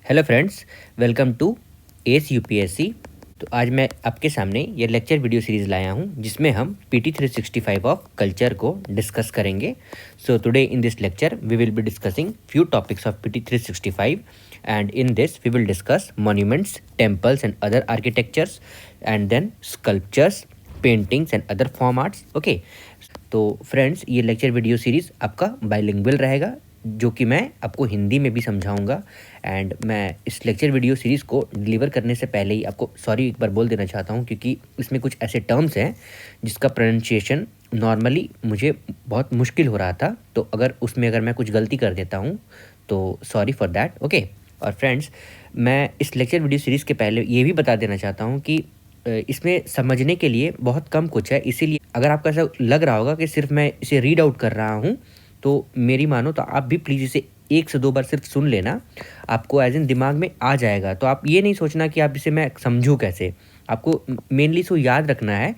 Hello friends, welcome to S UPSC. तो आज मैं आपके सामने ये लेक्चर वीडियो सीरीज़ लाया हूँ जिसमें हम पीटी 365 ऑफ कल्चर को डिस्कस करेंगे। So today in this lecture we will be discussing few topics of PT 365 and in this we will discuss monuments, temples and other architectures and then sculptures, paintings and other form arts. Okay, तो friends ये lecture video series आपका bilingual रहेगा जो कि मैं आपको हिंदी में भी समझाऊंगा। एंड मैं इस लेक्चर वीडियो सीरीज़ को डिलीवर करने से पहले ही आपको सॉरी एक बार बोल देना चाहता हूं, क्योंकि इसमें कुछ ऐसे टर्म्स हैं जिसका प्रोनाउंसिएशन नॉर्मली मुझे बहुत मुश्किल हो रहा था। तो अगर मैं कुछ गलती कर देता हूं तो सॉरी फॉर दैट। ओके, और फ्रेंड्स मैं इस लेक्चर वीडियो सीरीज़ के पहले ये भी बता देना चाहता हूँ कि इसमें समझने के लिए बहुत कम कुछ है। इसीलिए अगर आपको ऐसा लग रहा होगा कि सिर्फ मैं इसे रीड आउट कर रहा हूँ तो मेरी मानो तो आप भी प्लीज़ इसे 1 से 2 बार सिर्फ सुन लेना, आपको एज इन दिमाग में आ जाएगा। तो आप ये नहीं सोचना कि आप इसे मैं समझूं कैसे, आपको मेनली इसको याद रखना है।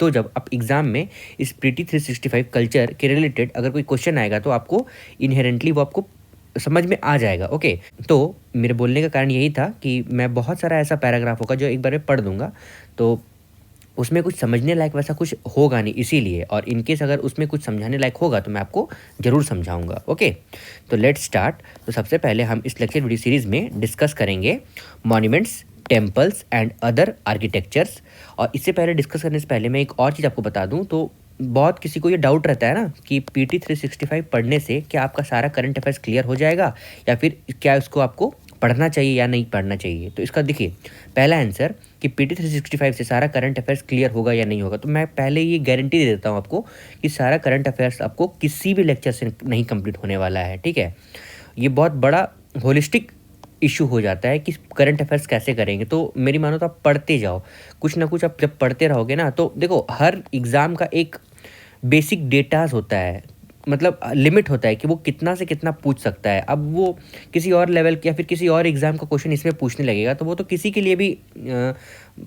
तो जब आप एग्ज़ाम में इस पीटी 365 कल्चर के रिलेटेड अगर कोई क्वेश्चन आएगा तो आपको इनहेरेंटली वो आपको समझ में आ जाएगा। ओके, तो मेरे बोलने का कारण यही था कि मैं बहुत सारा ऐसा पैराग्राफ होगा जो एक बार में पढ़ दूंगा, तो उसमें कुछ समझने लायक वैसा कुछ होगा नहीं, इसीलिए। और इनकेस अगर उसमें कुछ समझाने लायक होगा तो मैं आपको ज़रूर समझाऊंगा। ओके, तो लेट्स स्टार्ट। तो सबसे पहले हम इस लेक्चर वीडियो सीरीज़ में डिस्कस करेंगे monuments, temples and other architectures. और इससे पहले डिस्कस करने से पहले मैं एक और चीज़ आपको बता दूँ। तो बहुत किसी को ये डाउट रहता है ना कि पीटी 365 पढ़ने से क्या आपका सारा करंट अफेयर्स क्लियर हो जाएगा या फिर क्या उसको आपको पढ़ना चाहिए या नहीं पढ़ना चाहिए। तो इसका देखिए पहला आंसर कि पीटी 365 से सारा करंट अफेयर्स क्लियर होगा या नहीं होगा, तो मैं पहले ये गारंटी दे देता हूँ आपको कि सारा करंट अफेयर्स आपको किसी भी लेक्चर से नहीं कंप्लीट होने वाला है। ठीक है, ये बहुत बड़ा होलिस्टिक इशू हो जाता है कि करंट अफेयर्स कैसे करेंगे। तो मेरी मानो तो आप पढ़ते जाओ, कुछ ना कुछ आप जब पढ़ते रहोगे ना, तो देखो हर एग्ज़ाम का एक बेसिक डेटाज होता है, मतलब लिमिट होता है कि वो कितना से कितना पूछ सकता है। अब वो किसी और लेवल या फिर किसी और एग्ज़ाम का क्वेश्चन इसमें पूछने लगेगा तो वो तो किसी के लिए भी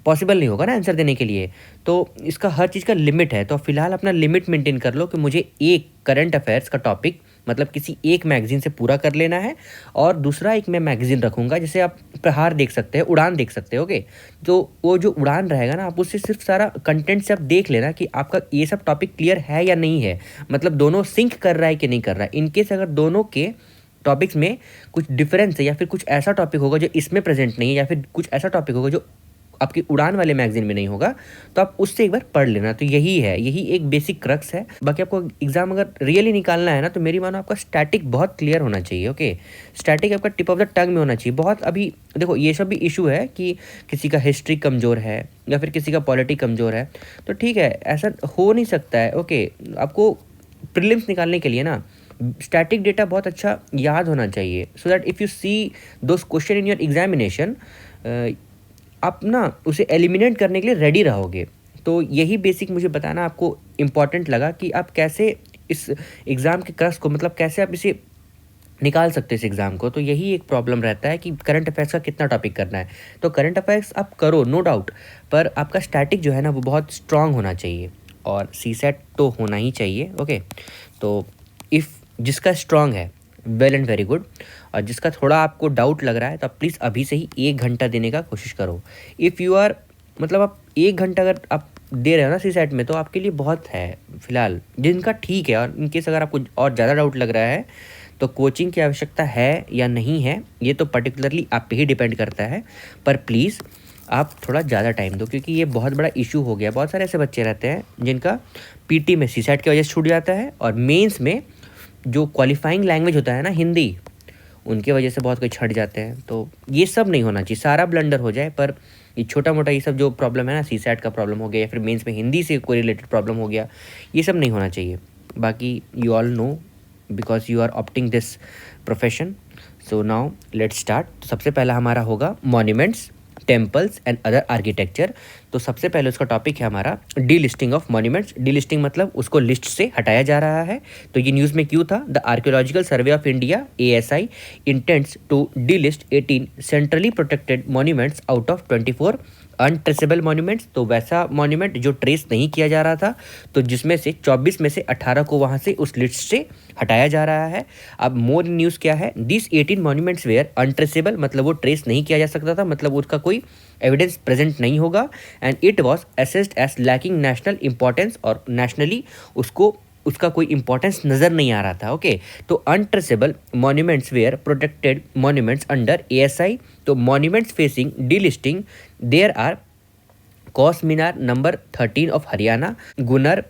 पॉसिबल नहीं होगा ना आंसर देने के लिए। तो इसका हर चीज़ का लिमिट है। तो फिलहाल अपना लिमिट मेंटेन कर लो कि मुझे एक करंट अफेयर्स का टॉपिक मतलब किसी एक मैगज़ीन से पूरा कर लेना है, और दूसरा एक मैं मैगज़ीन रखूँगा जैसे आप प्रहार देख सकते हैं, उड़ान देख सकते हो। ओके, तो वो जो उड़ान रहेगा ना, आप उससे सिर्फ सारा कंटेंट से आप देख लेना कि आपका ये सब टॉपिक क्लियर है या नहीं है, मतलब दोनों सिंक कर रहा है कि नहीं कर रहा है। इनकेस अगर दोनों के टॉपिक्स में कुछ डिफरेंस है या फिर कुछ ऐसा टॉपिक होगा जो इसमें प्रेजेंट नहीं है या फिर कुछ ऐसा टॉपिक होगा जो आपकी उड़ान वाले मैगजीन में नहीं होगा, तो आप उससे एक बार पढ़ लेना। तो यही एक बेसिक क्रक्स है। बाकी आपको एग्जाम अगर रियली निकालना है ना, तो मेरी मानो आपका स्टैटिक बहुत क्लियर होना चाहिए। ओके, स्टैटिक आपका टिप ऑफ द टंग में होना चाहिए। बहुत अभी देखो ये सब भी इशू है कि किसी का हिस्ट्री कमज़ोर है या फिर किसी का पॉलिटी कमज़ोर है, तो ठीक है, ऐसा हो नहीं सकता है। ओके, आपको प्रीलिम्स निकालने के लिए ना स्टैटिक डेटा बहुत अच्छा याद होना चाहिए, so that if you see those question in your examination आप ना उसे एलिमिनेट करने के लिए रेडी रहोगे। तो यही बेसिक मुझे बताना आपको इम्पॉर्टेंट लगा कि आप कैसे इस एग्ज़ाम के क्रक्स को, मतलब कैसे आप इसे निकाल सकते हैं इस एग्ज़ाम को। तो यही एक प्रॉब्लम रहता है कि करंट अफेयर्स का कितना टॉपिक करना है। तो करंट अफेयर्स आप करो नो डाउट, पर आपका स्टैटिक जो है ना वो बहुत स्ट्रांग होना चाहिए, और सीसेट तो होना ही चाहिए। ओके, तो इफ़ जिसका स्ट्रांग है वेल एंड वेरी गुड, और जिसका थोड़ा आपको डाउट लग रहा है तो आप प्लीज़ अभी से ही 1 घंटा देने का कोशिश करो। इफ़ यू आर मतलब आप 1 घंटा अगर आप दे रहे हो ना सी सेट में, तो आपके लिए बहुत है फिलहाल, जिनका ठीक है। और इनकेस अगर आपको और ज़्यादा डाउट लग रहा है तो कोचिंग की आवश्यकता है या नहीं है, ये तो पर्टिकुलरली आप पे ही डिपेंड करता है। पर प्लीज़ आप थोड़ा ज़्यादा टाइम दो, क्योंकि ये बहुत बड़ा इशू हो गया। बहुत सारे ऐसे बच्चे रहते हैं जिनका पीटी में सी सेट की वजह से छूट जाता है, और मेंस में जो क्वालिफाइंग लैंग्वेज होता है ना हिंदी, उनके वजह से बहुत कोई छट जाते हैं। तो ये सब नहीं होना चाहिए, सारा ब्लंडर हो जाए, पर ये छोटा मोटा ये सब जो प्रॉब्लम है ना, सी सेट का प्रॉब्लम हो गया या फिर मेंस में हिंदी से कोई रिलेटेड प्रॉब्लम हो गया, ये सब नहीं होना चाहिए। बाकी you all know because you are opting this profession. So now let's start. तो सबसे पहला हमारा होगा monuments, temples and other architecture. तो सबसे पहले उसका टॉपिक है हमारा delisting of monuments. Delisting मतलब उसको लिस्ट से हटाया जा रहा है। तो ये न्यूज़ में क्यों था? The archaeological survey of India ASI intends to delist 18 centrally protected monuments out of 24 untraceable monuments. तो वैसा मॉन्यूमेंट जो ट्रेस नहीं किया जा रहा था, तो जिसमें से 24 में से 18 को वहाँ से उस लिस्ट से हटाया जा रहा है। अब मोर न्यूज़ क्या है, दिस 18 मॉन्यूमेंट्स वेयर अनट्रेसेबल, मतलब वो ट्रेस नहीं किया जा सकता था, मतलब उसका कोई एविडेंस प्रेजेंट नहीं होगा। And it was assessed as lacking national importance, और नेशनली उसका कोई इंपॉर्टेंस नज़र नहीं आ रहा था। ओके, तो untraceable monuments were protected monuments under ASI। तो monuments facing delisting there are Kos Minar number 13 of Haryana, gunner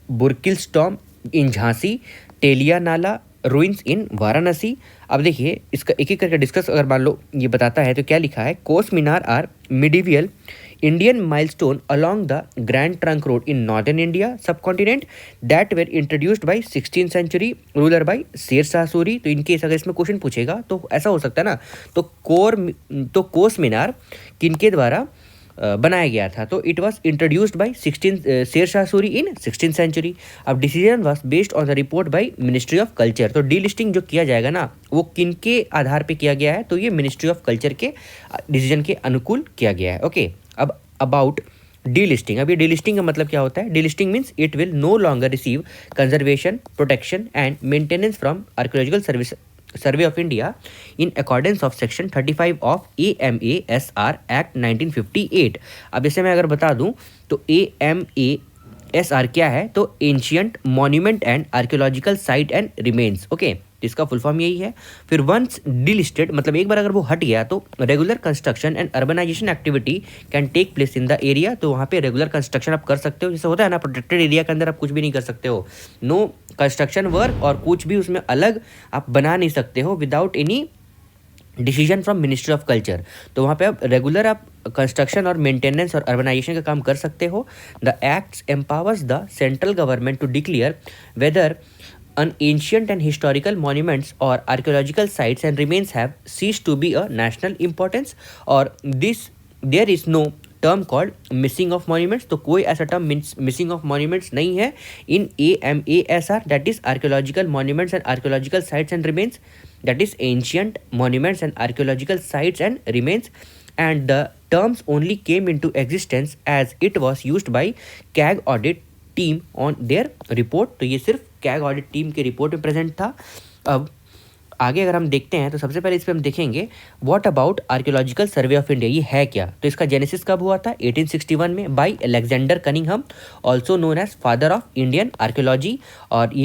Burkill's tomb in Jhansi, Telia Nala ruins इन वाराणसी। अब देखिए इसका एक एक करके डिस्कस अगर मान लो ये बताता है तो क्या लिखा है, Kos Minar are medieval Indian milestone along the Grand Trunk Road in northern India subcontinent that were introduced by 16th century ruler by Sher Shah Suri. तो इनके अगर इसमें क्वेश्चन पूछेगा तो ऐसा हो सकता है ना, तो कोस मीनार किनके द्वारा बनाया गया था, तो it was introduced by Sher Shah Suri in 16th century. अब decision was based on the report by ministry of culture. तो डीलिस्टिंग जो किया जाएगा ना वो किनके आधार पे किया गया है, तो ये मिनिस्ट्री ऑफ कल्चर के डिसीजन के अनुकूल किया गया है। ओके, अब अबाउट डीलिस्टिंग, अब ये डीलिस्टिंग का मतलब क्या होता है, delisting means it will no longer receive conservation protection and maintenance from archaeological survey of India in accordance of section 35 of AMASR act 1958। अब जैसे मैं अगर बता दूं तो AMASR क्या है, तो ancient monument and archaeological site and remains. Okay, तो इसका फुल फॉर्म यही है। फिर वंस डिलिस्टेड मतलब एक बार अगर वो हट गया तो regular construction and urbanisation activity can take place in the area. तो वहाँ पे रेगुलर कंस्ट्रक्शन आप कर सकते हो, जैसे होता है ना प्रोटेक्टेड एरिया के अंदर आप कुछ भी नहीं कर सकते हो, नो कंस्ट्रक्शन वर्क, और कुछ भी उसमें अलग आप बना नहीं सकते हो without any decision from ministry of culture. तो वहाँ पे आप रेगुलर आप कंस्ट्रक्शन और मेंटेनेंस और अर्बनाइजेशन का काम कर सकते हो। The acts empowers the central government to declare whether an ancient and historical monuments or archaeological sites and remains have ceased to be a national importance, or there is no term called missing of monuments। तो कोई ऐसा term missing of monuments नहीं है इन AMASR, that is archaeological monuments and archaeological sites and remains, that is ancient monuments and archaeological sites and remains, and the terms only came into existence as it was used by CAG audit team on their report. तो ये सिर्फ CAG audit team के report में present था। अब आगे अगर हम देखते हैं तो सबसे पहले इस पर हम देखेंगे what about archaeological survey of India, ये है क्या। तो इसका जेनेसिस कब हुआ था, 1861 में by Alexander Cunningham, also known as father of Indian archaeology. और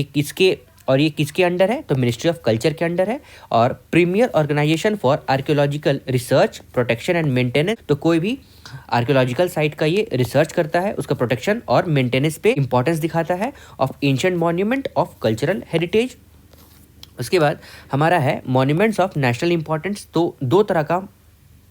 ये किसके अंडर है, तो मिनिस्ट्री ऑफ कल्चर के अंडर है। और premier organisation for archaeological research protection and maintenance, तो कोई भी आर्कियोलॉजिकल साइट का ये रिसर्च करता है, उसका प्रोटेक्शन और मेंटेनेंस पे इंपॉर्टेंस दिखाता है। Of ancient monument of cultural heritage. उसके बाद हमारा है मॉन्यूमेंट्स ऑफ नेशनल इंपॉर्टेंस। तो दो तरह का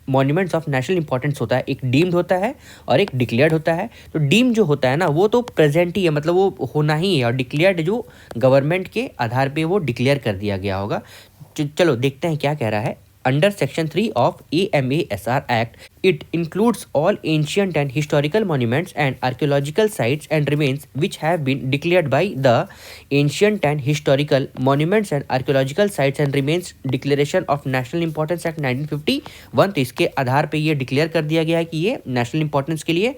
मॉन्यूमेंट्स ऑफ नेशनल इंपॉर्टेंस होता है, एक डीम्ड होता है और एक डिक्लेयर्ड होता है। तो डीम्ड जो होता है ना वो तो प्रेजेंट ही है, मतलब वो होना ही है, और डिक्लेयर्ड जो गवर्नमेंट के आधार पे वो डिक्लेयर कर दिया गया होगा। चलो देखते हैं क्या कह रहा है। Under Section 3 of AMASR Act, it includes all ancient and historical monuments and archaeological sites and remains which have been declared by the Ancient and Historical Monuments and Archaeological Sites and Remains Declaration of National Importance Act 1951। तो इसके आधार पे ये declare कर दिया गया है कि ये नेशनल इंपॉर्टेंस के लिए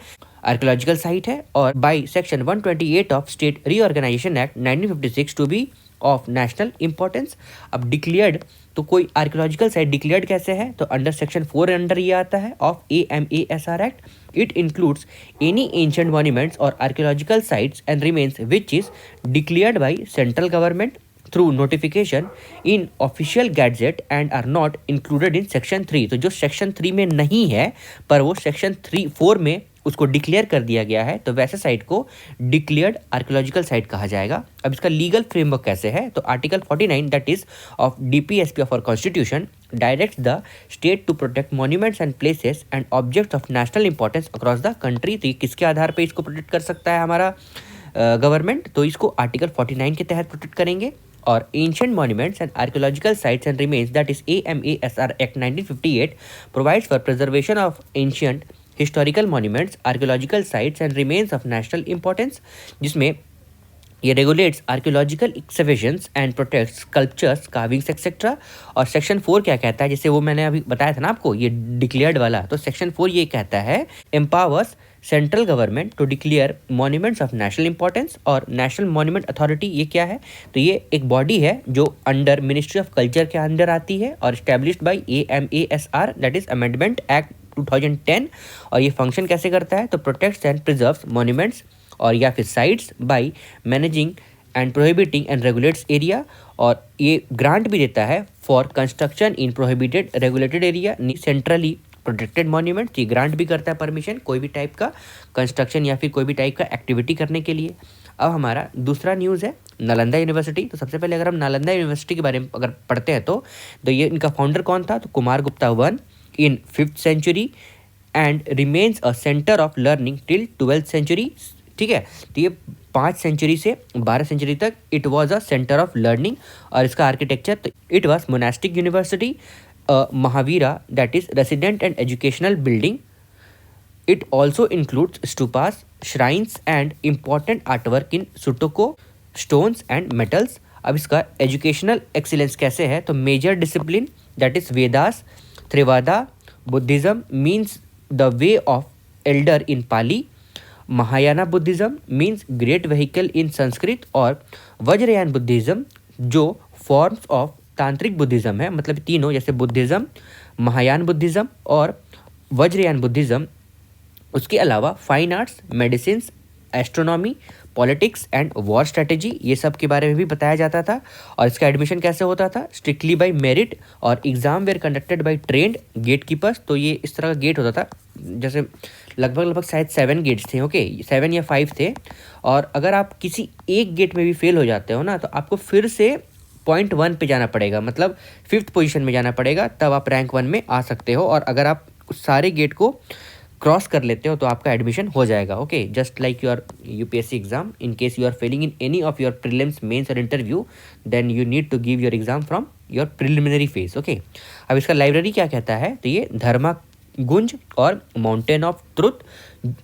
आर्कियोलॉजिकल साइट है। और by section 128 of state reorganisation act 1956 to be of national importance. अब डिक्लेयर्ड, तो कोई आर्कियोलॉजिकल साइट डिक्लेयर्ड कैसे है, तो अंडर सेक्शन 4 अंडर ये आता है of AMASR act. It includes any ancient monuments और archaeological sites and remains which is declared by central government through notification in official gazette and are not included in section 3। तो जो section 3 में नहीं है पर वो सेक्शन 4 में उसको डिक्लेयर कर दिया गया है, तो वैसे साइट को डिक्लेयर्ड आर्कियोलॉजिकल साइट कहा जाएगा। अब इसका लीगल फ्रेमवर्क कैसे है, तो article 49 that is of DPSP of our constitution directs the state to protect monuments and places and objects of national importance across the country. तो ये किसके आधार पर इसको प्रोटेक्ट कर सकता है हमारा गवर्नमेंट, तो इसको आर्टिकल 49 के तहत प्रोटेक्ट करेंगे। और ancient monuments and archaeological sites and remains that is AMASR act 1958 provides for preservation of ancient historical monuments archaeological sites and remains of national importance, जिसमें ये regulates archaeological excavations and protects sculptures carvings etcetera. और section 4 क्या कहता है, जैसे वो मैंने अभी बताया था ना आपको ये डिक्लेयर्ड वाला, तो सेक्शन 4 ये कहता है empowers central government to declare monuments of national importance. और नेशनल मॉन्यूमेंट अथॉरिटी ये क्या है, तो ये एक बॉडी है जो अंडर मिनिस्ट्री ऑफ कल्चर के अंदर आती है और established bye AMASR, that is amendment act 2010। और ये फंक्शन कैसे करता है, तो प्रोटेक्ट्स एंड प्रिजर्व्स मॉन्यूमेंट्स और या फिर sites by managing and prohibiting and regulates area. और ये ग्रांट भी देता है for construction in prohibited regulated area centrally protected monument. ये ग्रांट भी करता है परमिशन कोई भी टाइप का कंस्ट्रक्शन या फिर कोई भी टाइप का एक्टिविटी करने के लिए। अब हमारा दूसरा न्यूज़ है नालंदा यूनिवर्सिटी। तो सबसे पहले अगर हम नालंदा यूनिवर्सिटी के बारे में अगर पढ़ते हैं तो ये इनका फाउंडर कौन था, तो Kumar Gupta one in 5th century and remains a centre of learning till 12th century. ठीक है, तो ये 5 सेंचुरी से 12 सेंचुरी तक it was a centre of learning. और इसका आर्किटेक्चर, तो it was monastic university Mahavira, that is resident and educational building. It also includes stupas, shrines and important artwork in Sutoko, stones and metals। अब इसका educational excellence कैसे है, तो major discipline that is Vedas, Theravada Buddhism means the way of elder in Pali, Mahayana Buddhism means great vehicle in Sanskrit, और Vajrayana Buddhism जो forms of tantric Buddhism है, मतलब तीनों जैसे बुद्धिज्म, महायान बुद्धिज्म और वज्रयान बुद्धिज्म। उसके अलावा fine arts, medicine, astronomy, politics and war strategy, ये सब के बारे में भी बताया जाता था। और इसका एडमिशन कैसे होता था, स्ट्रिक्टली बाय मेरिट, और exam were conducted by trained gatekeepers. तो ये इस तरह का गेट होता था, जैसे लगभग शायद 7 गेट्स थे, ओके 7 या 5 थे। और अगर आप किसी एक गेट में भी फेल हो जाते हो ना, तो आपको फिर से पॉइंट 1 पे जाना पड़ेगा, मतलब 5th पोजीशन में जाना पड़ेगा, तब आप रैंक 1 में आ सकते हो। और अगर आप सारे गेट को क्रॉस कर लेते हो तो आपका एडमिशन हो जाएगा। Okay, just like your UPSC exam, in case you are failing in any of your prelims, mains और interview, then you need to give your exam from your preliminary phase. Okay, अब इसका library क्या कहता है, तो ये धर्मा गुंज और mountain of truth,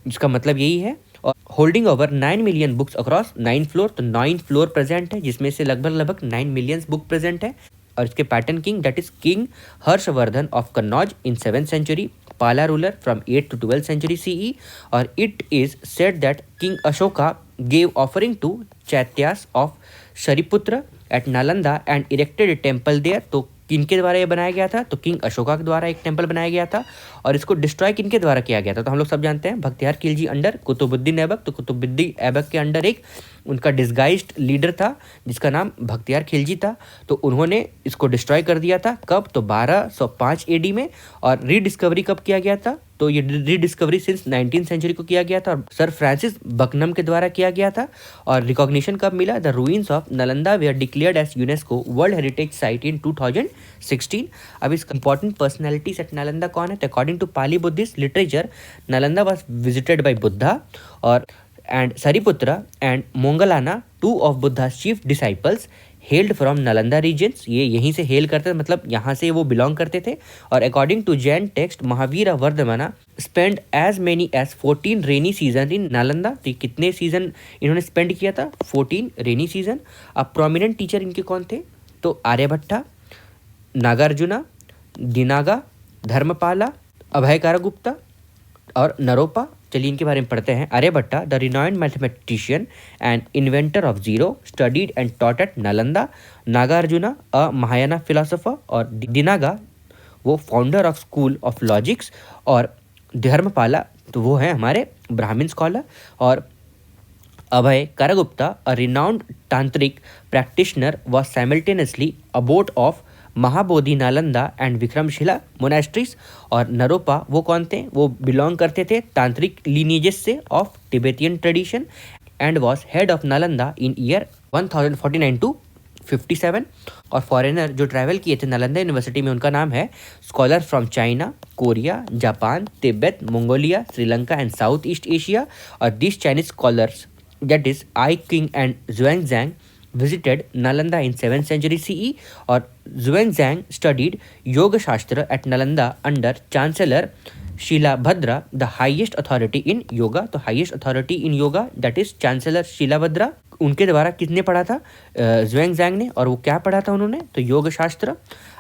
इसका मतलब यही है। और holding over 9 million books across 9 floor, तो 9 फ्लोर प्रेजेंट है, जिसमें से लगभग 9 मिलियन बुक प्रेजेंट है। और इसके patron king that is king Harshavardhana of Kannauj in 7th century, Pala ruler from 8th to 12th century CE। और it is said that king Ashoka gave offering to chaityas of Shariputra at Nalanda and erected a temple there. तो किनके द्वारा ये बनाया गया था, तो king Ashoka के द्वारा एक टेम्पल बनाया गया था। और इसको डिस्ट्रॉय किनके द्वारा किया गया था, तो हम लोग सब जानते हैं बख्तियार खिलजी अंडर कुतुबुद्दीन ऐबक। तो कुतुबुद्दीन ऐबक के अंडर एक उनका डिस्गाइज्ड लीडर था जिसका नाम बख्तियार खिलजी था। तो उन्होंने इसको डिस्ट्रॉय कर दिया था, कब, तो 1205 AD में। और रीडिस्कवरी कब किया गया था, तो ये रीडिस्कवरी सिंस 19th सेंचुरी को किया गया था और सर फ्रांसिस बकनम के द्वारा किया गया था। और रिकॉग्निशन कब मिला, the ruins of Nalanda were declared as UNESCO world heritage site in 2016। अब इस इंपॉर्टेंट पर्सनैलिटीज एट नालंदा कौन है, तो according to Pali Buddhist literature Nalanda was visited by Buddha और and Sariputra and Moggallana, 2 of Buddha's chief disciples held from Nalanda regions. ये यहीं से हेल करते थे, मतलब यहाँ से वो बिलोंग करते थे। और according to Jain text Mahavira Vardhamana spend as many as 14 rainy season in Nalanda. तो कितने सीजन इन्होंने स्पेंड किया था, 14 रेनी सीजन। अब प्रोमिनेंट टीचर इनके कौन थे, तो आर्यभट्टा, नागार्जुना, दिनागा, धर्मपाला, अभयकारगुप्ता और नरोपा। चलिए इनके बारे में पढ़ते हैं। Aryabhata the renowned mathematician and inventor of zero, studied and taught at Nalanda. Nagarjuna a Mahayana philosopher, और दिनागा वो founder of school of logics. और धर्मपाला तो वो है हमारे ब्राह्मण स्कॉलर। और Abhaya Karagupta a renowned tantric practitioner was simultaneously abbot of Mahabodhi Nalanda and Vikramashila monasteries. और नरोपा वो कौन थे, वो बिलोंग करते थे तांत्रिक लीनिजेस से of Tibetan tradition and was head of Nalanda in year 1049 to 57। और फॉरेनर जो ट्रैवल किए थे नालंदा यूनिवर्सिटी में उनका नाम है scholar from China, Korea, Japan, Tibet, Mongolia, Sri Lanka and south east Asia. और this Chinese scholars that is I Tsing and Xuanzang visited Nalanda in 7th century CE। और Xuanzang studied Yoga Shastra at Nalanda under Chancellor Shilabhadra, the highest authority in yoga। तो highest authority in yoga that is Chancellor Shilabhadra, उनके द्वारा किसने पढ़ा था, Xuanzang ने। और वो क्या पढ़ा था उन्होंने, तो योग शास्त्र।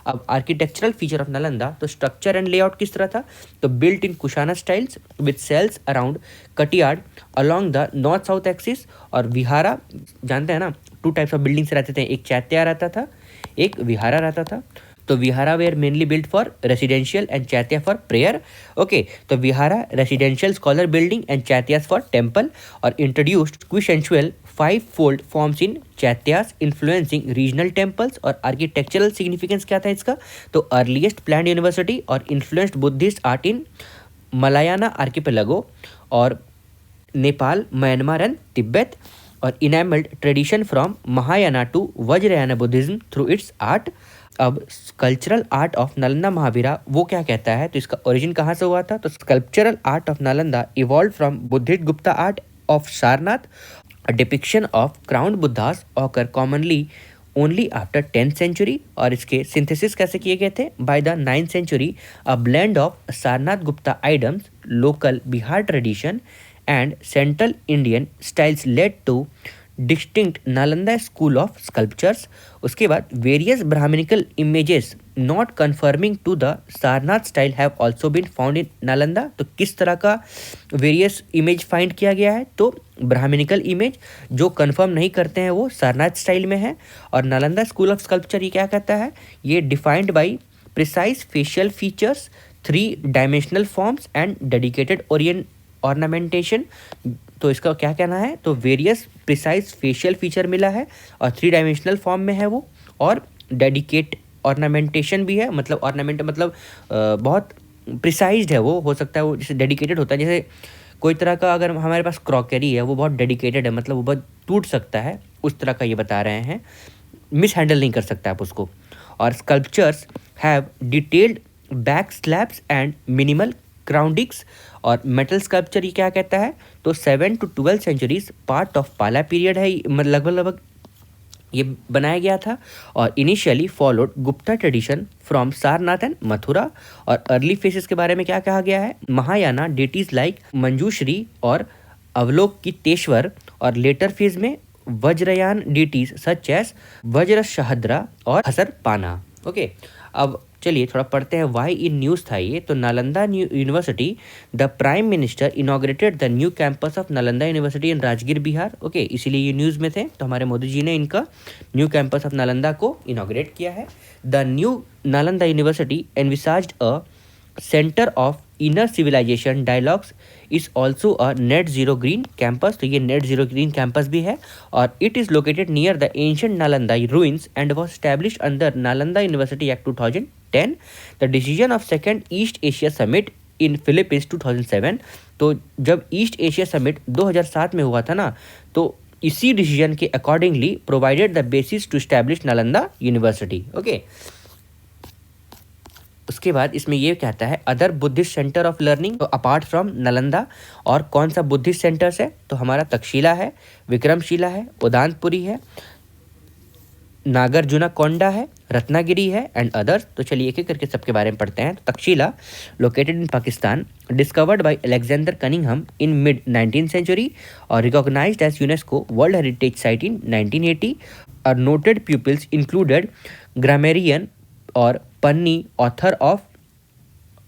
अब आर्किटेक्चरल फीचर ऑफ नालंदा, तो स्ट्रक्चर एंड लेआउट किस तरह था, तो built in Kushana styles with cells around courtyard along the north south axis. और विहारा, जानते हैं ना, टू टाइप्स ऑफ बिल्डिंग्स रहते थे, एक चैत्या रहता था, एक विहारा रहता था। तो vihara were mainly built for residential and chaitya for prayer. Okay, तो vihara residential scholar building and chaityas for temple. और introduced quintessential 5-fold forms in chaityas influencing regional temples. और आर्किटेक्चरल सिग्निफिकेंस क्या था इसका, तो अर्लीस्ट प्लान्ड यूनिवर्सिटी और influenced Buddhist art in Malayan archipelago और Nepal, Myanmar and Tibet. और enabled tradition from Mahayana to Vajrayana Buddhism through its art. अब sculptural art of Nalanda Mahavira वो क्या कहता है, तो इसका ओरिजिन कहाँ से हुआ था, तो sculptural art of Nalanda evolve from Buddhist Gupta art of Sarnath. A depiction of crowned Buddhas occur commonly only after 10th century। और इसके synthesis कैसे किए गए थे, by the 9th century a blend of Sarnath Gupta items, local Bihar tradition and Central Indian styles led to distinct Nalanda school of sculptures। उसके बाद various Brahminical images not conforming to the Sarnath style have also been found in Nalanda। तो किस तरह का various image find किया गया है, तो ब्राह्मणिकल इमेज जो कंफर्म नहीं करते हैं वो सारनाथ स्टाइल में है। और नालंदा स्कूल ऑफ स्कल्पचर ये क्या कहता है, ये defined by precise facial features, 3 dimensional forms and dedicated ornamentation. तो इसका क्या कहना है, तो वेरियस प्रिसाइज फेशियल फीचर मिला है और 3 डायमेंशनल फॉर्म में है वो, और डेडिकेट ऑर्नामेंटेशन भी है। मतलब ऑर्नामेंट मतलब बहुत प्रिसाइज्ड है वो, हो सकता है वो जैसे डेडिकेटेड होता है, जैसे कोई तरह का अगर हमारे पास क्रॉकरी है वो बहुत डेडिकेटेड है, मतलब वो बहुत टूट सकता है, उस तरह का ये बता रहे हैं, मिस हैंडल नहीं कर सकता आप उसको। और sculptures have detailed back slabs and minimal क्राउंडिक्स। और मेटल स्कल्पचर ये क्या कहता है, तो 7 to 12 सेंचुरीज पार्ट ऑफ पाला पीरियड है, लगभग ये बनाया गया था। और initially followed Gupta tradition from Sarnath and Mathura. और अर्ली फेसेस के बारे में क्या कहा गया है, महायाना डेटीज लाइक मंजूश्री और अवलोकितेश्वर। और लेटर फेज में वज्रयान डेटीज सच एस वज्रशहद्रा और हसरपाना। ओके, अब चलिए थोड़ा पढ़ते हैं वाई इन न्यूज़ था ये। तो Nalanda university, the prime minister inaugurated the new campus of Nalanda university in Rajgir Bihar. Okay, इसीलिए ये न्यूज़ में थे, तो हमारे मोदी जी ने इनका न्यू कैंपस ऑफ नालंदा को इनॉग्रेट किया है। The new Nalanda university envisaged a centre of inner civilisation dialogues is also a net zero green campus. तो ये नेट जीरो ग्रीन कैंपस भी है और it is located near the ancient Nalanda ruins and was established under Nalanda university act 2010। The decision of second East Asia summit in Philippines 2007। तो जब east Asia summit 2007 में हुआ था ना, तो इसी डिसीजन के accordingly provided the basis to establish Nalanda university. Okay, उसके बाद इसमें ये कहता है other Buddhist centre of learning, तो अपार्ट फ्रॉम नालंदा और कौन सा बुद्धिस्ट सेंटर्स है, तो हमारा तक्षशिला है, विक्रमशिला है, उदानपुरी है, नागार्जुना कोंडा है, रत्नागिरी है एंड अदर्स। तो चलिए एक एक करके सबके बारे में पढ़ते हैं। तो Takshashila located in Pakistan, discovered by Alexander Cunningham in mid 19th century और recognised as UNESCO world heritage site in 1980। और नोटेड पीपल्स इंक्लूडेड ग्रामेरियन और Panini, author of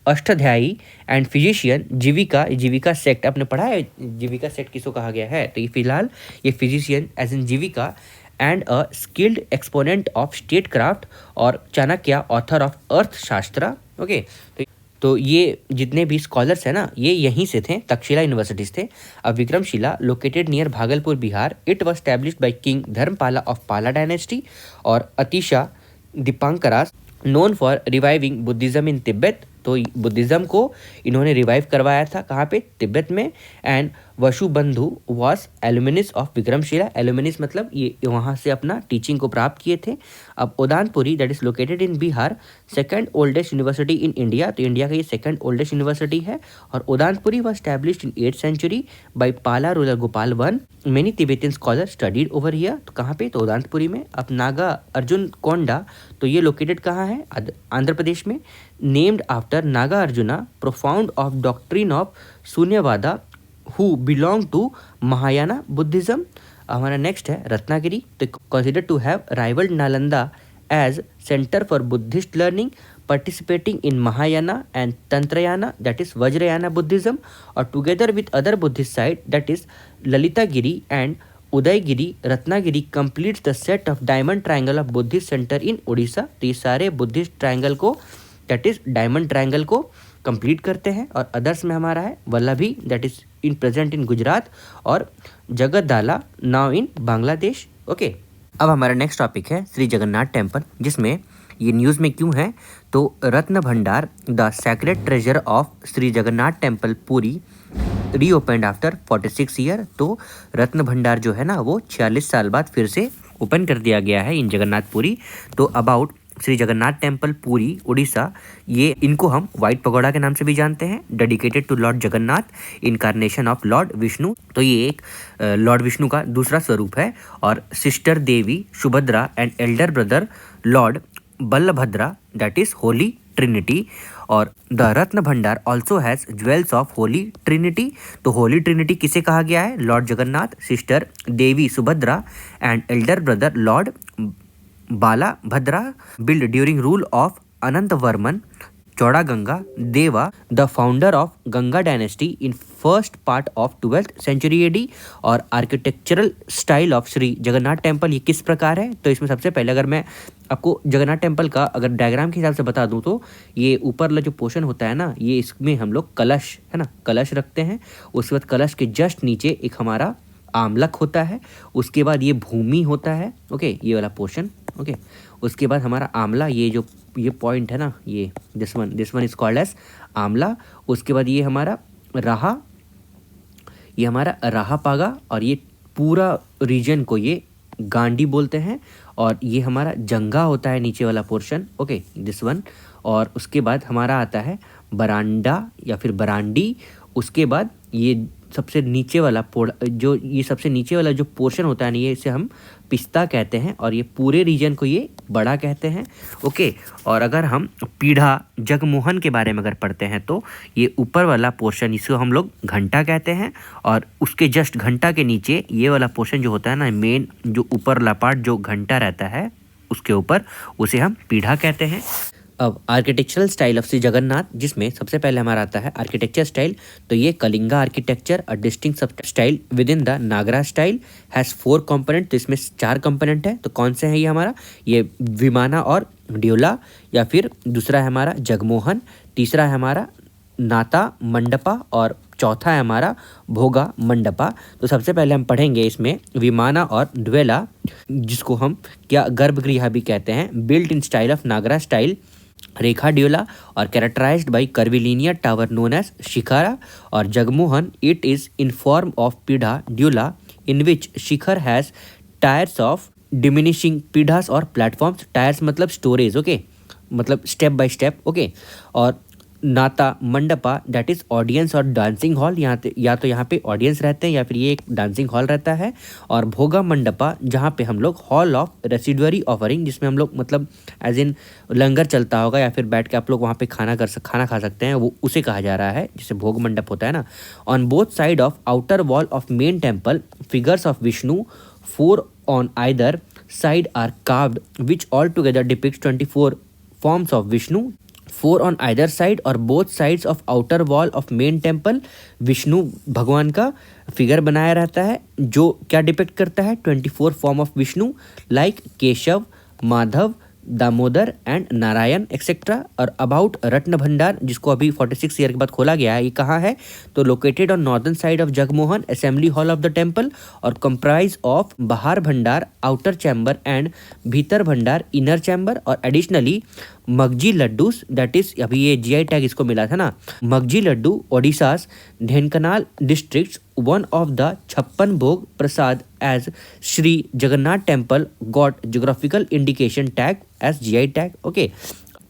Ashtadhyayi and physician Jivaka sect. आपने पढ़ा है जीविका सेक्ट किसको कहा गया है, तो ये फिलहाल ये physician as in Jivaka and a skilled exponent of statecraft और Chanakya author of Arthashastra. Okay, तो ये जितने भी स्कॉलर्स हैं ना, ये यहीं से थे, तक्षशिला यूनिवर्सिटीज थे। अब Vikramashila located near Bhagalpur Bihar, it was established by king Dharmapala of Pala dynasty. और Atisha Dipankara's known for reviving Buddhism in Tibet, तो बुद्धिज़्म को इन्होंने रिवाइव करवाया था कहाँ पे, तिब्बत में। And Vasubandhu was alumnus of Vikramashila, alumnus मतलब ये वहाँ से अपना टीचिंग को प्राप्त किए थे। अब Udantapuri that is located in Bihar, second oldest university in India, तो इंडिया का ये सेकंड ओल्डेस्ट यूनिवर्सिटी है। और Udantapuri was established in 8th century by Pala ruler Gopala one. Many Tibetan scholar studied over here, तो कहाँ पे, तो उदानपुरी में। अब नागा अर्जुन कोंडा, तो ये लोकेटेड कहाँ है, आंध्र प्रदेश में। Named after Nagarjuna, profound of doctrine of Shunyavada who belong to Mahayana Buddhism. हमारा नेक्स्ट है रत्नागिरी, तो consider to have rivalled Nalanda as center for Buddhist learning, participating in Mahayana and Tantrayana, that is Vajrayana Buddhism, or together with other Buddhist sites, that is Lalitagiri and Udayagiri Ratnagiri completes the set of diamond triangle of Buddhist center in Odisha। तो ये सारे Buddhist triangle को that is diamond triangle को complete करते हैं। और others में हमारा है Vallabhi that is in present in Gujarat और जगतदाला नाउ इन बांग्लादेश। ओके, अब हमारा नेक्स्ट टॉपिक है श्री जगन्नाथ टेम्पल, जिसमें ये न्यूज़ में क्यों है तो रत्न भंडार the sacred treasure of Shri Jagannath temple पूरी रीओपनड आफ्टर 46 ईयर। तो रत्न भंडार जो है ना वो 46 साल बाद फिर से ओपन कर दिया गया है इन जगन्नाथपुरी। तो अबाउट श्री जगन्नाथ टेम्पल पूरी उड़ीसा, ये इनको हम वाइट पगोड़ा के नाम से भी जानते हैं, dedicated to Lord Jagannath incarnation of Lord Vishnu. तो ये एक लॉर्ड विष्णु का दूसरा स्वरूप है। और sister Devi Subhadra and elder brother lord Balabhadra that is holy trinity. और the Ratna Bhandar also has jewels of holy trinity. तो होली ट्रिनिटी किसे कहा गया है? Lord Jagannath, sister Devi Subhadra and elder brother lord Balabhadra, build during rule of Ananta Varman Choda Ganga Deva, the founder of Ganga dynasty in first part of 12th century AD. और architectural style of Shri Jagannath temple ये किस प्रकार है? तो इसमें सबसे पहले अगर मैं आपको जगन्नाथ टेम्पल का अगर डायग्राम के हिसाब से बता दूं तो ये ऊपर वाला जो पोर्शन होता है ना, ये इसमें हम लोग कलश है ना, कलश रखते हैं। उसके बाद कलश के जस्ट नीचे एक हमारा आमलक होता है। उसके बाद ये भूमि होता है, ओके, ये वाला पोर्शन, ओके। उसके बाद हमारा आमला, ये पॉइंट है ना, ये this one is called as Amla. उसके बाद ये हमारा राहा, ये हमारा राहा पागा, और ये पूरा रीजन को ये गांडी बोलते हैं। और ये हमारा जंगा होता है नीचे वाला पोर्शन, ओके, दिस वन। और उसके बाद हमारा आता है बरांडा या फिर बरांडी। उसके बाद ये सबसे नीचे वाला सबसे नीचे वाला जो पोर्शन होता है ना, ये इसे हम पिस्ता कहते हैं। और ये पूरे रीजन को ये बड़ा कहते हैं, ओके। और अगर हम पीढ़ा जगमोहन के बारे में अगर पढ़ते हैं तो ये ऊपर वाला पोर्शन इसको हम लोग घंटा कहते हैं। और उसके जस्ट घंटा के नीचे ये वाला पोर्शन जो होता है ना, मेन जो ऊपर वाला पार्ट जो घंटा रहता है उसके ऊपर, उसे हम पीढ़ा कहते हैं। अब architectural style of Shri Jagannath, जिसमें सबसे पहले हमारा आता है आर्किटेक्चर स्टाइल। तो ये Kalinga architecture, a distinct sub style within the Nagara style, has 4 component. तो इसमें 4 कंपोनेंट है। तो कौन से हैं ये हमारा? ये विमाना और ड्योला, या फिर दूसरा है हमारा जगमोहन, तीसरा है हमारा नाता मंडपा, और चौथा है हमारा भोगा मंडपा। तो सबसे पहले हम पढ़ेंगे इसमें विमाना और ड्वेला, जिसको हम क्या गर्भगृह भी कहते हैं, built in style of Nagara style Rekha Deula, और characterised by curvilinear tower known as shikhara. और Jagamohan it is in form of Pidha Deula in which shikhara has tiers of diminishing pidhas और प्लेटफॉर्म्स। टायर्स मतलब स्टोरेज, ओके, मतलब स्टेप बाय स्टेप, ओके। और Nata Mandapa that is audience और dancing hall, या तो यहाँ पे ऑडियंस रहते हैं या फिर ये एक डांसिंग हॉल रहता है। और भोगा मंडपा जहाँ पे हम लोग हॉल ऑफ रेसिडुअरी ऑफरिंग, जिसमें हम लोग मतलब एज इन लंगर चलता होगा या फिर बैठ के आप लोग वहाँ पे खाना खा सकते हैं, वो उसे कहा जा रहा है जिसे भोग मंडप होता है ना। On both side of outer wall of main temple figures of Vishnu 4 on either side are carved which all together depicts 24 forms of Vishnu. 4 on either side और both sides of outer wall of main temple Vishnu भगवान का figure बनाया रहता है, जो क्या depict करता है? 24 form of Vishnu like Keshav, Madhav, Damodar and Narayan etcetera. और अबाउट रत्न भंडार, जिसको अभी 46 ईयर के बाद खोला गया है, ये कहाँ है? तो located on northern side of Jagamohan assembly hall of the temple, और comprise of Bahar Bhandar outer chamber and Bhitar Bhandar inner chamber. और additionally Magaji laddoos that is, अभी ये GI टैग इसको मिला था ना, Magaji laddoo Odisha's Dhenkanal district one of the 56 bhog prasad as Shri Jagannath temple got geographical indication tag as GI tag, okay.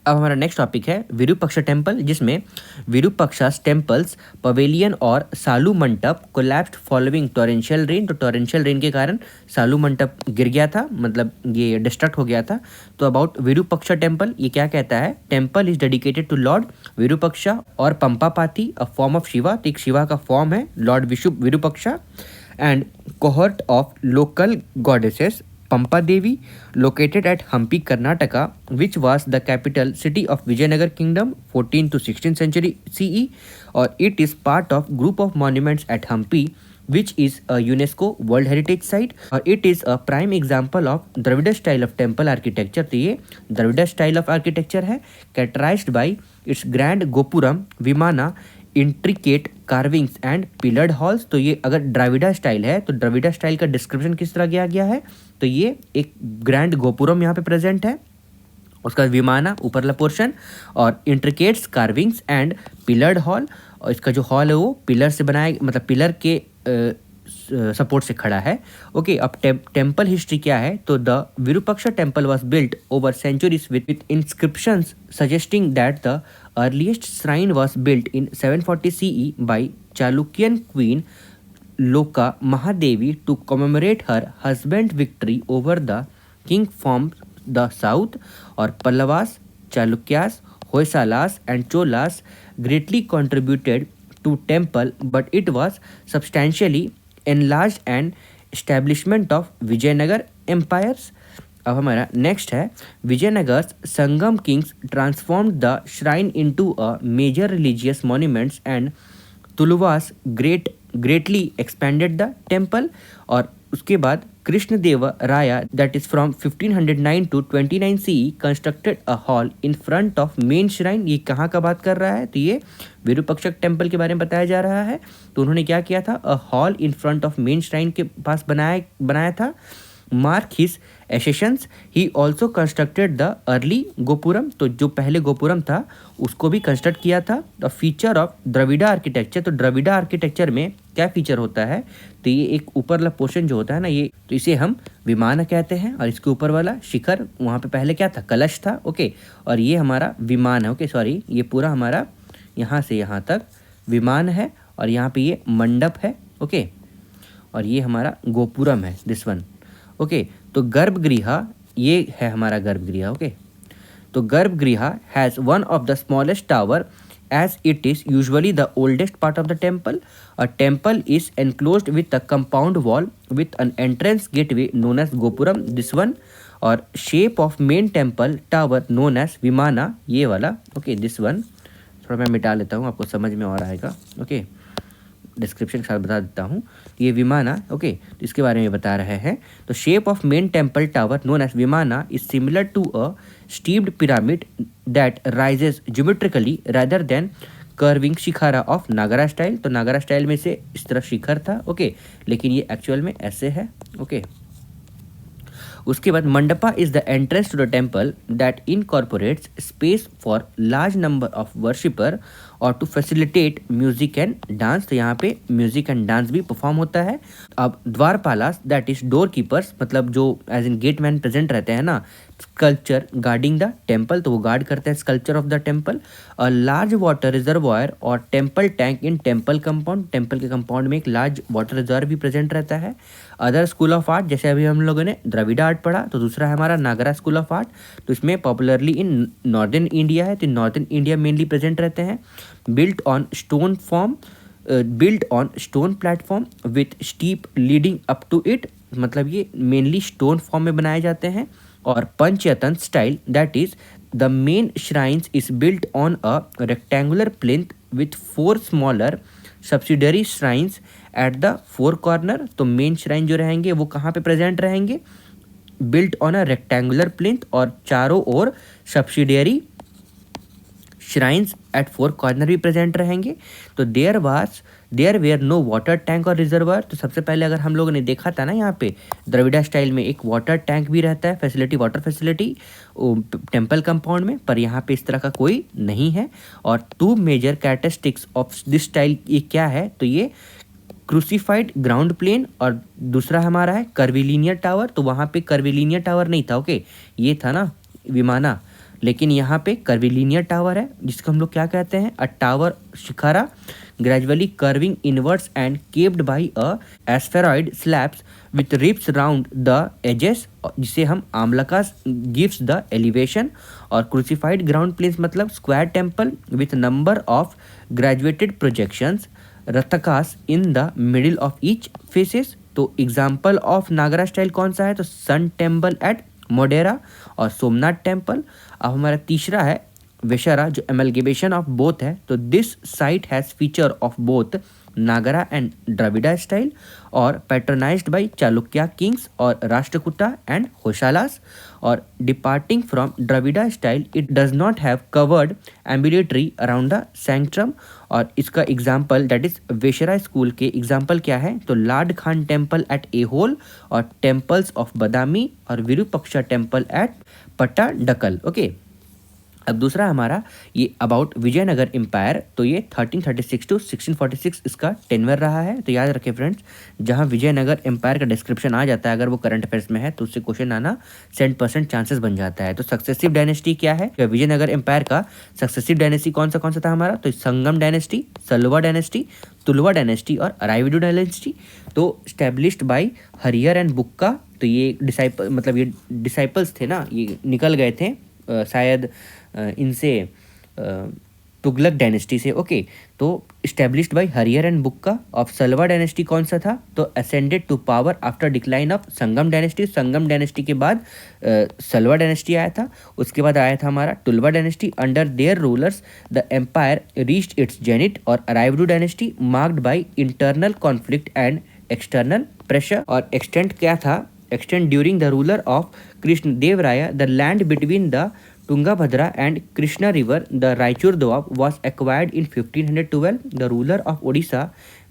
अब हमारा नेक्स्ट टॉपिक है विरूपाक्षा टेम्पल, जिसमें विरूपाक्षा टेम्पल्स पवेलियन और सालू मंडप कोलैप्स्ड फॉलोइंग टॉरेंशियल रेन। तो टॉरेंशियल रेन के कारण सालू मंडप गिर गया था, मतलब ये डिस्ट्रक्ट हो गया था। तो अबाउट विरूपाक्षा टेम्पल ये क्या कहता है? Temple is dedicated to Lord Virupaksha और Pampapati, a form of Shiva. तो एक शिवा का फॉर्म है Lord Virupaksha, and cohort of local goddesses Pampa Devi, located at Hampi, Karnataka, which was the capital city of Vijayanagar Kingdom, 14th to 16th century CE, or it is part of group of monuments at Hampi, which is a UNESCO World Heritage Site, और it is a prime example of Dravida style of temple architecture। तो ये Dravida style of architecture है, characterized by its grand gopuram, vimana, intricate carvings and pillared halls. तो ये अगर Dravida style है तो Dravida style का डिस्क्रिप्शन किस तरह किया गया है, तो ये एक ग्रैंड गोपुरम यहाँ पे प्रेजेंट है, उसका विमाना ऊपरला पोर्शन, और इंट्रिकेट्स कार्विंग्स एंड पिलर्ड हॉल, और इसका जो हॉल है वो पिलर से बनाया, मतलब पिलर के सपोर्ट से खड़ा है। ओके, अब टेम्पल हिस्ट्री क्या है, तो the Virupaksha temple was built over centuries with inscriptions suggesting that the earliest shrine was built in 740 CE by Chalukyan queen Loka Mahadevi to commemorate her husband victory over the king from the south. और Pallavas, Chalukyas, Hoysalas and Cholas greatly contributed to temple, but it was substantially enlarged and establishment of Vijayanagar empires। अब हमारा next है, Vijayanagar Sangama kings transformed the shrine into a major religious monuments and Tuluvas greatly expanded the temple. और उसके बाद Krishnadeva Raya that is from 1509 to 29 CE constructed a hall in front of main shrine. ये कहाँ का बात कर रहा है, तो ये विरूपाक्षक टेम्पल के बारे में बताया जा रहा है। तो उन्होंने क्या किया था, a hall in front of main shrine के पास बनाया था। Mark his accessions, he also constructed the early gopuram, तो जो पहले गोपुरम था उसको भी कंस्ट्रक्ट किया था। The feature of Dravida architecture, तो द्रविड़ा आर्किटेक्चर में क्या फीचर होता है, तो ये एक ऊपर वाला पोर्शन जो होता है ना, ये तो इसे हम विमान कहते हैं, और इसके ऊपर वाला शिखर, वहाँ पे पहले क्या था, कलश था। ओके, और ये हमारा विमान है। ओके सॉरी, ये पूरा हमारा यहाँ से यहाँ तक विमान है, और यहाँ पे ये मंडप है। ओके, और ये हमारा गोपुरम है, दिस वन। ओके, तो गर्भगृह, ये है हमारा गर्भगृह। ओके, तो गर्भगृह has one of the smallest tower as it is usually the oldest part of the temple. A temple is enclosed with a compound wall with an entrance gateway known as gopuram, this one, और shape of main temple tower known as vimana, ये वाला। Okay, this one थोड़ा मैं मिटा लेता हूँ, आपको समझ में और आएगा। ओके, डिस्क्रिप्शन के साथ बता देता हूँ, ये विमाना। ओके, तो इसके बारे में बता रहे हैं। तो shape of main temple tower known as vimana is similar to a stepped pyramid that rises geometrically rather than curving shikhara of Nagara style. तो नागरा स्टाइल में से इस तरह शिखर था। ओके, लेकिन ये एक्चुअल में ऐसे है। ओके, उसके बाद mandapa is the entrance to the temple that incorporates space for large number of worshipper और to facilitate music and dance. तो यहाँ पे म्यूजिक एंड डांस भी परफॉर्म होता है। अब dvarapalas that is door keepers, मतलब जो as in gate man present रहते हैं ना, स्कल्पचर गार्डिंग द टेम्पल, तो वो गार्ड करते हैं sculpture of the temple. A large water reservoir और temple tank in temple compound, temple के कंपाउंड में एक लार्ज वाटर रिजर्व भी प्रेजेंट रहता है। अदर स्कूल ऑफ आर्ट, जैसे अभी हम लोगों ने द्रविड़ा आर्ट पढ़ा, तो दूसरा है हमारा नागरा स्कूल ऑफ आर्ट, तो इसमें पॉपुलरली इन नॉर्दर्न इंडिया है, तो नॉर्दर्न इंडिया मेनली प्रेजेंट रहते हैं। built on stone platform with steep leading up to it, मतलब ये मेनली स्टोन फॉर्म में बनाए जाते हैं। और Panchayatana style that is the main shrines is built on a rectangular plinth with 4 smaller subsidiary shrines at the 4 corner. तो main shrine जो रहेंगे वो कहाँ पे प्रेजेंट रहेंगे, built on a rectangular plinth, और चारों ओर सब्सिडियरी श्राइन्स एट 4 कॉर्नर भी प्रेजेंट रहेंगे। तो there were no water tank और रिजर्वर। तो सबसे पहले अगर हम लोगों ने देखा था ना, यहाँ पे द्रविड़ा स्टाइल में एक वाटर टैंक भी रहता है, facility, water facility temple compound में, पर यहाँ पे इस तरह का कोई नहीं है। और 2 major characteristics of this style ये क्या है, तो ये क्रूसीफाइड ग्राउंड प्लेन, और दूसरा हमारा है कर्विलीनियर टावर। तो वहाँ पे कर्विलीनियर टावर नहीं था। ओके, ये था ना विमाना, लेकिन यहाँ पे कर्विलीनियर टावर है, जिसको हम लोग क्या कहते हैं, a tower shikhara gradually curving inwards and capped by a spheroid slabs with ribs round the edges, जिसे हम आमलकास गिव्स द एलिवेशन। और क्रूसीफाइड ग्राउंड प्लेन्स मतलब square temple with number of graduated projections rathakas in the middle of each faces. तो example of Nagara style कौन सा है, तो sun temple at Modhera और सोमनाथ टेम्पल। अब हमारा तीसरा है वेशरा, जो एमलगेमेशन ऑफ बोथ है, तो this site has feature of both Nagara and Dravida style और पैट्रोनाइज्ड बाय चालुक्या किंग्स और राष्ट्रकूटा एंड होशालास। और departing from Dravida style it does not have covered ambulatory around the sanctum. और इसका example that is Vesara school के example क्या है, तो लाड खान टेम्पल एट एहोल और टेम्पल्स ऑफ बदामी और Virupaksha temple at Pattadakal. Okay, अब दूसरा हमारा ये अबाउट विजयनगर एम्पायर, तो ये 1336 टू 1646 इसका टेन्योर रहा है। तो याद रखें फ्रेंड्स, जहाँ विजयनगर एम्पायर का डिस्क्रिप्शन आ जाता है अगर वो करंट अफेयर्स में है तो उससे क्वेश्चन आना 100% चांसेस बन जाता है। तो सक्सेसिव डायनेस्टी क्या है, विजयनगर एम्पायर का सक्सेसिव डायनेस्टी कौन सा था हमारा, तो संगम डायनेस्टी, सलवा डायनेस्टी, तुलवा डायनेस्टी और अराविडू डायनेस्टी। तो स्टैब्लिश्ड बाय हरियर एंड बुक्का, तो ये डिसाइपल्स थे ना, ये निकल गए थे शायद इनसे तुगलक डायनेस्टी से। ओके, तो established by Harihara and Bukka. Of Saluva dynasty कौन सा था, तो ascended to power after decline of Sangama dynasty. Sangama dynasty के बाद सलवा डायनेस्टी आया था, उसके बाद आया था हमारा Tuluva dynasty. Under their rulers the empire reached its zenith. और Aravidu dynasty marked by internal conflict and external pressure. और एक्सटेंट क्या था, extend during the ruler of Krishna Dev Raya, the land between the Tungabhadra and Krishna river, the Raichur Doab, was acquired in 1512. The ruler of Odisha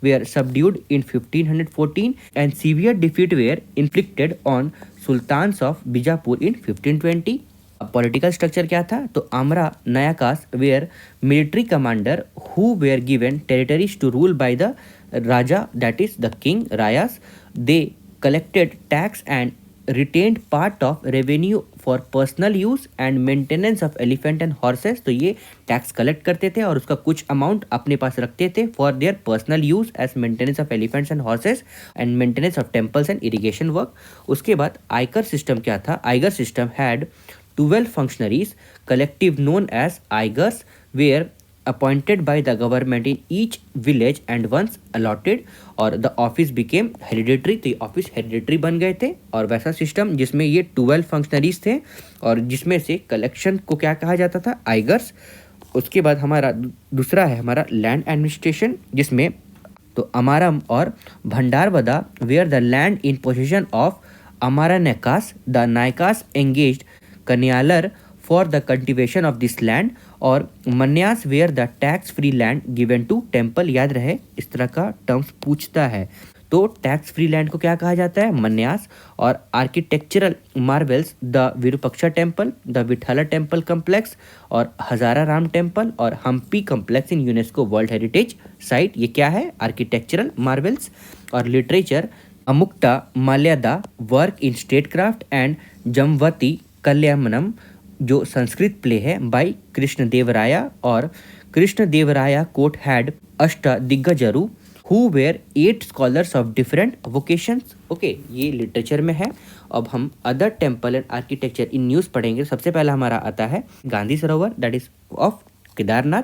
were subdued in 1514 and severe defeat were inflicted on sultans of Bijapur in 1520. Political structure क्या था, तो Amara Nayakas were military commander who were given territories to rule by the raja, that is the king Rayas. They collected tax and retained part of revenue for personal use and maintenance of elephant and horses। तो ये tax collect करते थे और उसका कुछ amount अपने पास रखते थे for their personal use as maintenance of elephants and horses and maintenance of temples and irrigation work. उसके बाद आयकर सिस्टम क्या था, Ayagar system had 12 functionaries collective known as Ayagars were appointed by the government in each village and once allotted। और the office became hereditary, तो ये office hereditary बन गए थे। और वैसा सिस्टम जिसमें ये 12 फंक्शनरीज थे और जिसमें से कलेक्शन को क्या कहा जाता था, आइगर्स। उसके बाद हमारा दूसरा है हमारा लैंड एडमिनिस्ट्रेशन, जिसमें तो अमारम और Bhandaravada were the land in position of Amara Nayakas. The Nayakas engaged कन्यालर for the cultivation of this land. और Manyas were the tax free land given to temple. याद रहे इस तरह का टर्म्स पूछता है, तो टैक्स फ्री लैंड को क्या कहा जाता है, मन्यास। और architectural marvels the Virupaksha temple, the Vitthala temple complex और हजारा राम टेम्पल और Hampi complex in UNESCO world heritage site. ये क्या है, आर्किटेक्चरल मार्वल्स। और literature Amuktamalyada work in statecraft and Jambavati Kalyanam, जो संस्कृत प्ले है बाय कृष्णदेवराया। और Krishnadevaraya court had Ashta Diggajaru who were 8 scholars of different vocations. Okay, ये लिटरेचर में है। अब हम other temple and architecture in news पढ़ेंगे। सबसे पहला हमारा आता है Gandhi Sarovar, that is of Kedarnath.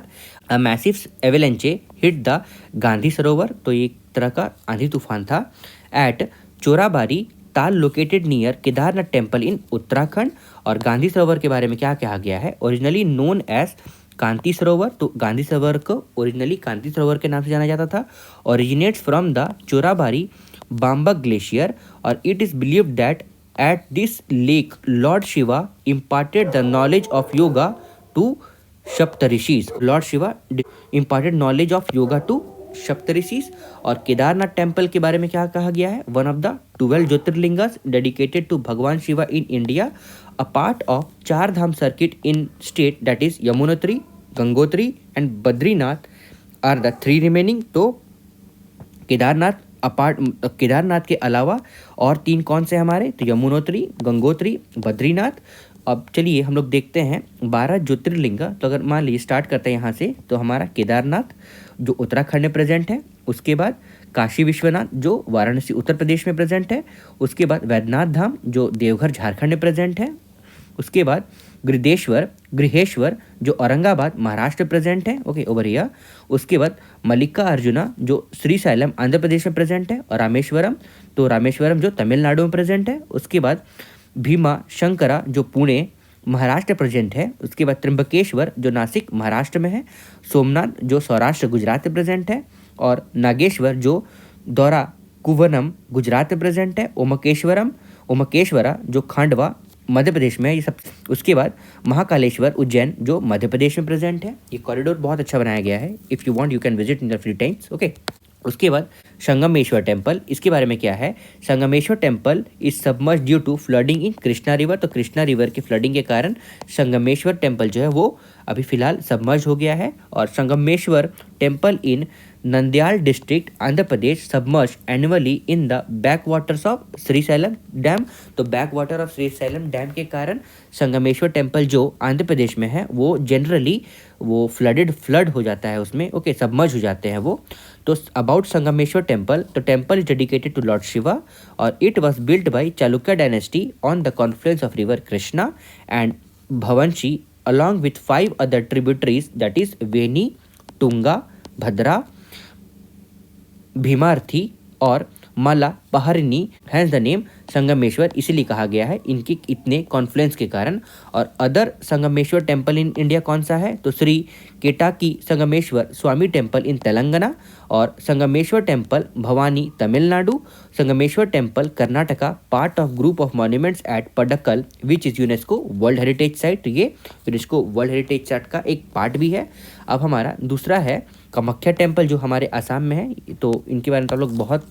A massive avalanche hit the Gandhi Sarovar, तो ये एक तरह का आंधी तूफान था। एट चोराबारी ताल located near Kedarnath temple in Uttarakhand. और गांधी सरोवर के बारे में क्या कहा गया है, ओरिजिनली नोन एज कांति सरोवर, तो गांधी सरोवर को ओरिजिनली कांति सरोवर के नाम से जाना जाता था। Originates from the Chorabari Bamak glacier. और it is believed that at this lake lord Shiva imparted the knowledge of yoga to Saptarishis. Lord Shiva imparted knowledge of yoga to Saptarishis. और केदारनाथ टेम्पल के बारे में क्या कहा गया है, one of the 12 Jyotirlingas dedicated to भगवान Shiva in India, a part of 4 Dham circuit in state, that is Yamunotri, Gangotri and Badrinath are the 3 remaining. तो केदारनाथ के अलावा और 3 कौन से हमारे, तो यमुनोत्री, गंगोत्री, बद्रीनाथ। अब चलिए हम लोग देखते हैं 12 ज्योतिर्लिंग। तो अगर मान लीजिए स्टार्ट करते हैं यहाँ से, तो हमारा केदारनाथ जो उत्तराखंड में प्रेजेंट है, उसके बाद काशी विश्वनाथ जो वाराणसी उत्तर प्रदेश में प्रेजेंट है, उसके बाद वैद्यनाथ धाम जो देवघर झारखंड में प्रेजेंट है, उसके बाद गृहेश्वर जो औरंगाबाद महाराष्ट्र प्रेजेंट है, ओके ओवर हियर। उसके बाद मल्लिका अर्जुना जो श्रीशैलम आंध्र प्रदेश में प्रेजेंट है, और रामेश्वरम तो रामेश्वरम जो तमिलनाडु में प्रेजेंट है। उसके बाद भीमा शंकरा जो पुणे महाराष्ट्र प्रेजेंट है। उसके बाद त्र्यंबकेश्वर जो नासिक महाराष्ट्र में है। सोमनाथ जो सौराष्ट्र गुजरात में प्रेजेंट है, और नागेश्वर जो दौरा कुवनम गुजरात में प्रेजेंट है। ओमकेश्वरा जो खांडवा मध्य प्रदेश में है, ये सब। उसके बाद महाकालेश्वर उज्जैन जो मध्य प्रदेश में प्रेजेंट है। ये कॉरिडोर बहुत अच्छा बनाया गया है, if you want you can visit in the free times, okay. उसके बाद संगमेश्वर टेम्पल, इसके बारे में क्या है? Sangameshwar temple is submerge due to flooding in Krishna river. तो कृष्णा रिवर की फ्लडिंग के कारण संगमेश्वर टेम्पल जो है वो अभी फिलहाल सबमर्ज हो गया है। और Sangameshwar temple in Nandyal district Andhra Pradesh submerge annually in the back waters of Srisailam dam. तो back water of Srisailam dam के कारण संगमेश्वर टेम्पल जो आंध्र प्रदेश में है वो जनरली वो फ्लड हो जाता है उसमें, ओके, सबमर्ज हो जाते हैं वो। तो अबाउट संगमेश्वर टेम्पल, तो temple is dedicated to lord Shiva, और it was built by Chalukya dynasty on the confluence of river Krishna and Bhavanasi along with 5 other tributaries, that is Veni, Tunga, Bhadra, Bhimarathi और Malapaharini. Hence the name Sangameshwar इसीलिए कहा गया है इनके इतने कॉन्फ्लुएंस के कारण। और other Sangameshwar temple in India कौन सा है? तो श्री केटाकी संगमेश्वर स्वामी टेम्पल इन तेलंगाना, और Sangameshwar temple Bhavani Tamil Nadu, Sangameshwar temple Karnataka, part of group of monuments at Pattadakal which is UNESCO world heritage site. ये यूनेस्को वर्ल्ड हेरिटेज साइट का एक पार्ट भी है। अब हमारा दूसरा है कामाख्या टेम्पल जो हमारे आसाम में है। तो इनके बारे में तो आप लोग बहुत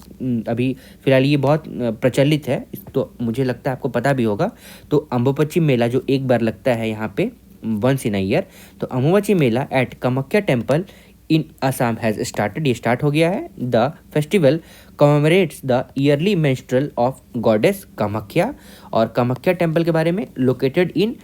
अभी फिलहाल ये बहुत प्रचलित है, तो मुझे लगता है आपको पता भी होगा। तो अम्बुबच्ची मेला जो एक बार लगता है यहाँ पे वंस इन अ ईयर, तो Ambubachi Mela at Kamakhya temple in Assam has started, ये स्टार्ट हो गया है। The festival commemorates the yearly menstrual of goddess Kamakhya. और कामाख्या टेम्पल के बारे में लोकेटेड इन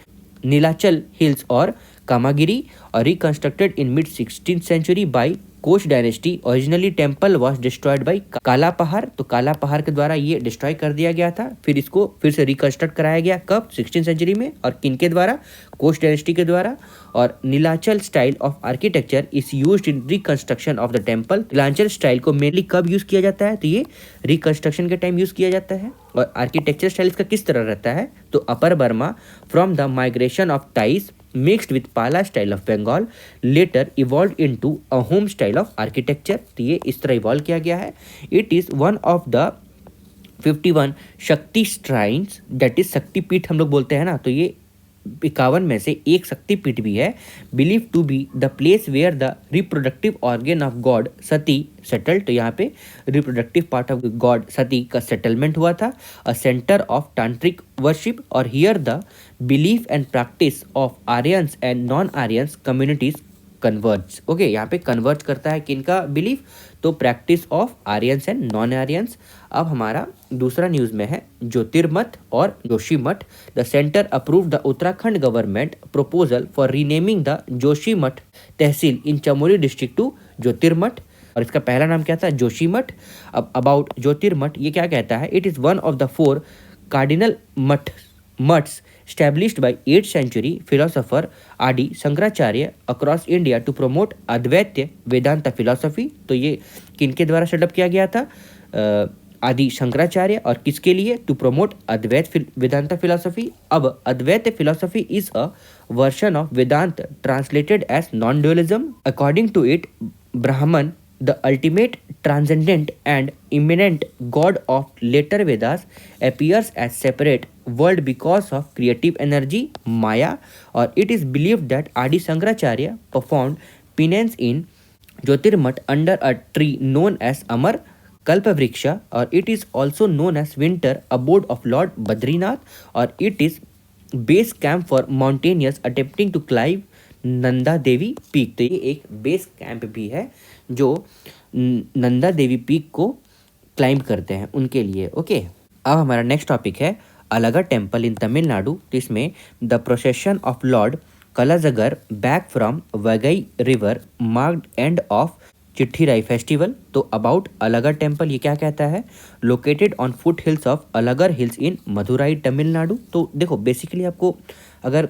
नीलाचल हिल्स और कामागिरी, और reconstructed in mid 16th century by Koch dynasty. Originally temple was destroyed by Kala Pahad, तो काला पहाड़ के द्वारा ये डिस्ट्रॉय कर दिया गया था। फिर इसको फिर से रिकंस्ट्रक्ट कराया गया, कब? 16th सेंचुरी में। और किनके द्वारा? कोच डायनेस्टी के द्वारा। और Nilachal style of architecture is used in reconstruction of the temple. Nilachal style को मेनली कब यूज किया जाता है? तो ये रिकंस्ट्रक्शन के टाइम यूज किया जाता है। और आर्किटेक्चर स्टाइल इसका किस तरह रहता है? तो upper Burma from the migration of Tais mixed with Pala style of Bengal, later evolved into a home style of architecture। तो ये इस तरह इवॉल्व किया गया है। It is one of the 51 शक्ति श्राइन्स, दैट इज शक्तिपीठ हम लोग बोलते हैं ना, तो ये 51 में से एक शक्तिपीठ भी है। Believe to be the place where the reproductive organ of god Sati settled. तो यहाँ पे reproductive part of god Sati का सेटलमेंट हुआ था। A centre of tantric worship, और here the belief and practice of Aryans and non Aryans communities converge. Okay, यहाँ पे converge करता है किनका बिलीफ? तो practice of Aryans and non Aryans. अब हमारा दूसरा न्यूज़ में है ज्योतिर्मठ और Joshimath. The centre approve the Uttarakhand government proposal for renaming the Joshimath tehsil in Chamoli district to Jyotirmath. और इसका पहला नाम क्या था? जोशीमठ। अब अबाउट ज्योतिर्मठ ये क्या कहता है? It is one of the 4 cardinal maths established by 8th century philosopher Adi Shankaracharya across India to promote Advaita Vedanta philosophy। तो ये किनके द्वारा सेटअप किया गया था? आदि शंकराचार्य। और किसके लिए? To promote Advaita Vedanta philosophy. अब Advaita philosophy is a version of Vedanta translated as non dualism. According to it Brahman, the ultimate transcendent and immanent god of later Vedas, appears as separate world because of creative energy Maya। और it is believed that Adi Shankaracharya performed penance in Jyotirmठ under a tree known as Amar Kalpavriksha, और it is also known as winter abode of Lord Badrinath, और it is base camp for mountaineers attempting to climb Nanda Devi peak. तो ये एक base camp भी है जो Nanda Devi peak को climb करते हैं उनके लिए। ओके, अब हमारा नेक्स्ट टॉपिक है अलगा टेम्पल इन तमिलनाडु। तो इसमें the procession of lord Kallazhagar back from Vaigai river marked end of Chithirai festival. तो अबाउट अलगा टेम्पल ये क्या कहता है? Located on foot hills of Alagar hills in Madurai Tamil Nadu. तो देखो बेसिकली आपको अगर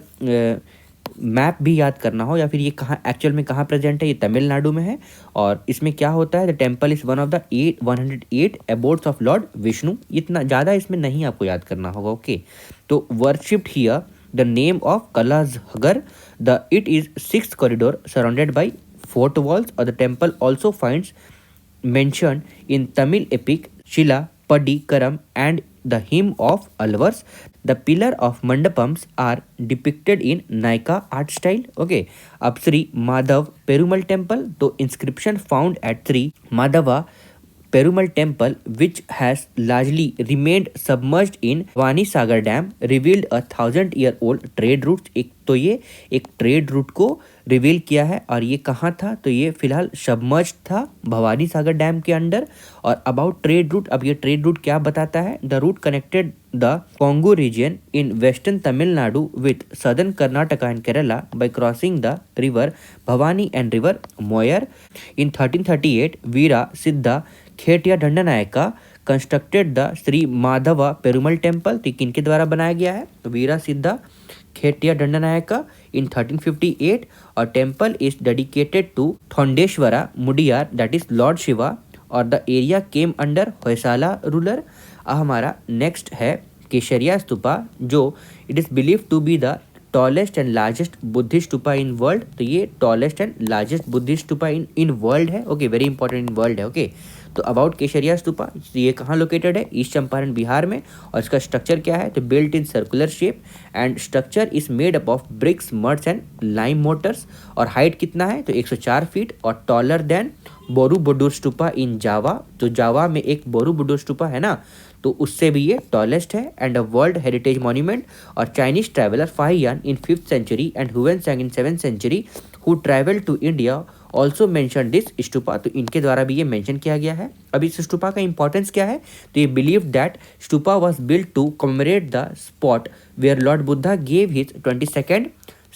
मैप भी याद करना हो या फिर ये कहाँ एक्चुअल में कहाँ प्रेजेंट है, ये तमिलनाडु में है। और इसमें क्या होता है, the temple is one of the 108 abodes of Lord Vishnu. इतना ज़्यादा इसमें नहीं आपको याद करना होगा, ओके। तो worshipped here the name of Kallazhagar, the it is 6th corridor surrounded by 4 walls, और the temple also finds mentioned in Tamil epic Shila Padikaram and the hymn of Alvars. The pillar of mandapams are depicted in Naika art style. Okay. अब Shri Madhav Perumal temple, तो inscription found at Shri Madhava Perumal Temple, which has largely remained submerged in Vani Sagar Dam, revealed a 1000-year-old trade route. एक तो ये एक trade route को reveal किया है, और ये कहाँ था, तो ये फिलहाल सबमर्ज था भवानी सागर डैम के अंडर। और अबाउट ट्रेड रूट, अब ये ट्रेड रूट क्या बताता है, the route connected the Congo region in western Tamil Nadu with southern Karnataka and Kerala by crossing the river Bhavani and river Moyar. In 1338, Veera Siddha Khetaiah Dandanayaka constructed the Shri Madhava Perumal temple. तो किनके द्वारा बनाया गया है, तो वीरा सिद्धा खेटिया दंडनायका इन 1358। और temple is dedicated to Thondeshwara Mudiyar, that is lord Shiva, और the area came under Hoysala ruler. हमारा नेक्स्ट है केशरिया स्तूपा, जो it is believe to be the tallest and largest Buddhist stupa in world. तो ये tallest and largest Buddhist stupa in world है, okay, very important in world है, okay. तो about Kesariya stupa, ये कहाँ लोकेटेड है, ईस्ट चंपारण बिहार में। और इसका स्ट्रक्चर क्या है, तो built in circular shape and structure is made up of BRICS, muds and lime Motors. और हाइट कितना है, तो 104 फीट, और टॉलर देन बोरूबुडुर स्तूपा इन जावा। तो जावा में एक बोरूबुडुर स्तूपा है ना, तो उससे भी ये टॉलेस्ट है, and a world heritage monument. और Chinese traveller Fahien in 5th century and Hiuen Tsang in 7th century who travel to India also mention this stupa. तो इनके द्वारा भी ये मेंशन किया गया है। अब इस स्टूपा का इंपॉर्टेंस क्या है, तो ये believe that stupa was built to commemorate the spot where lord Buddha gave his 22nd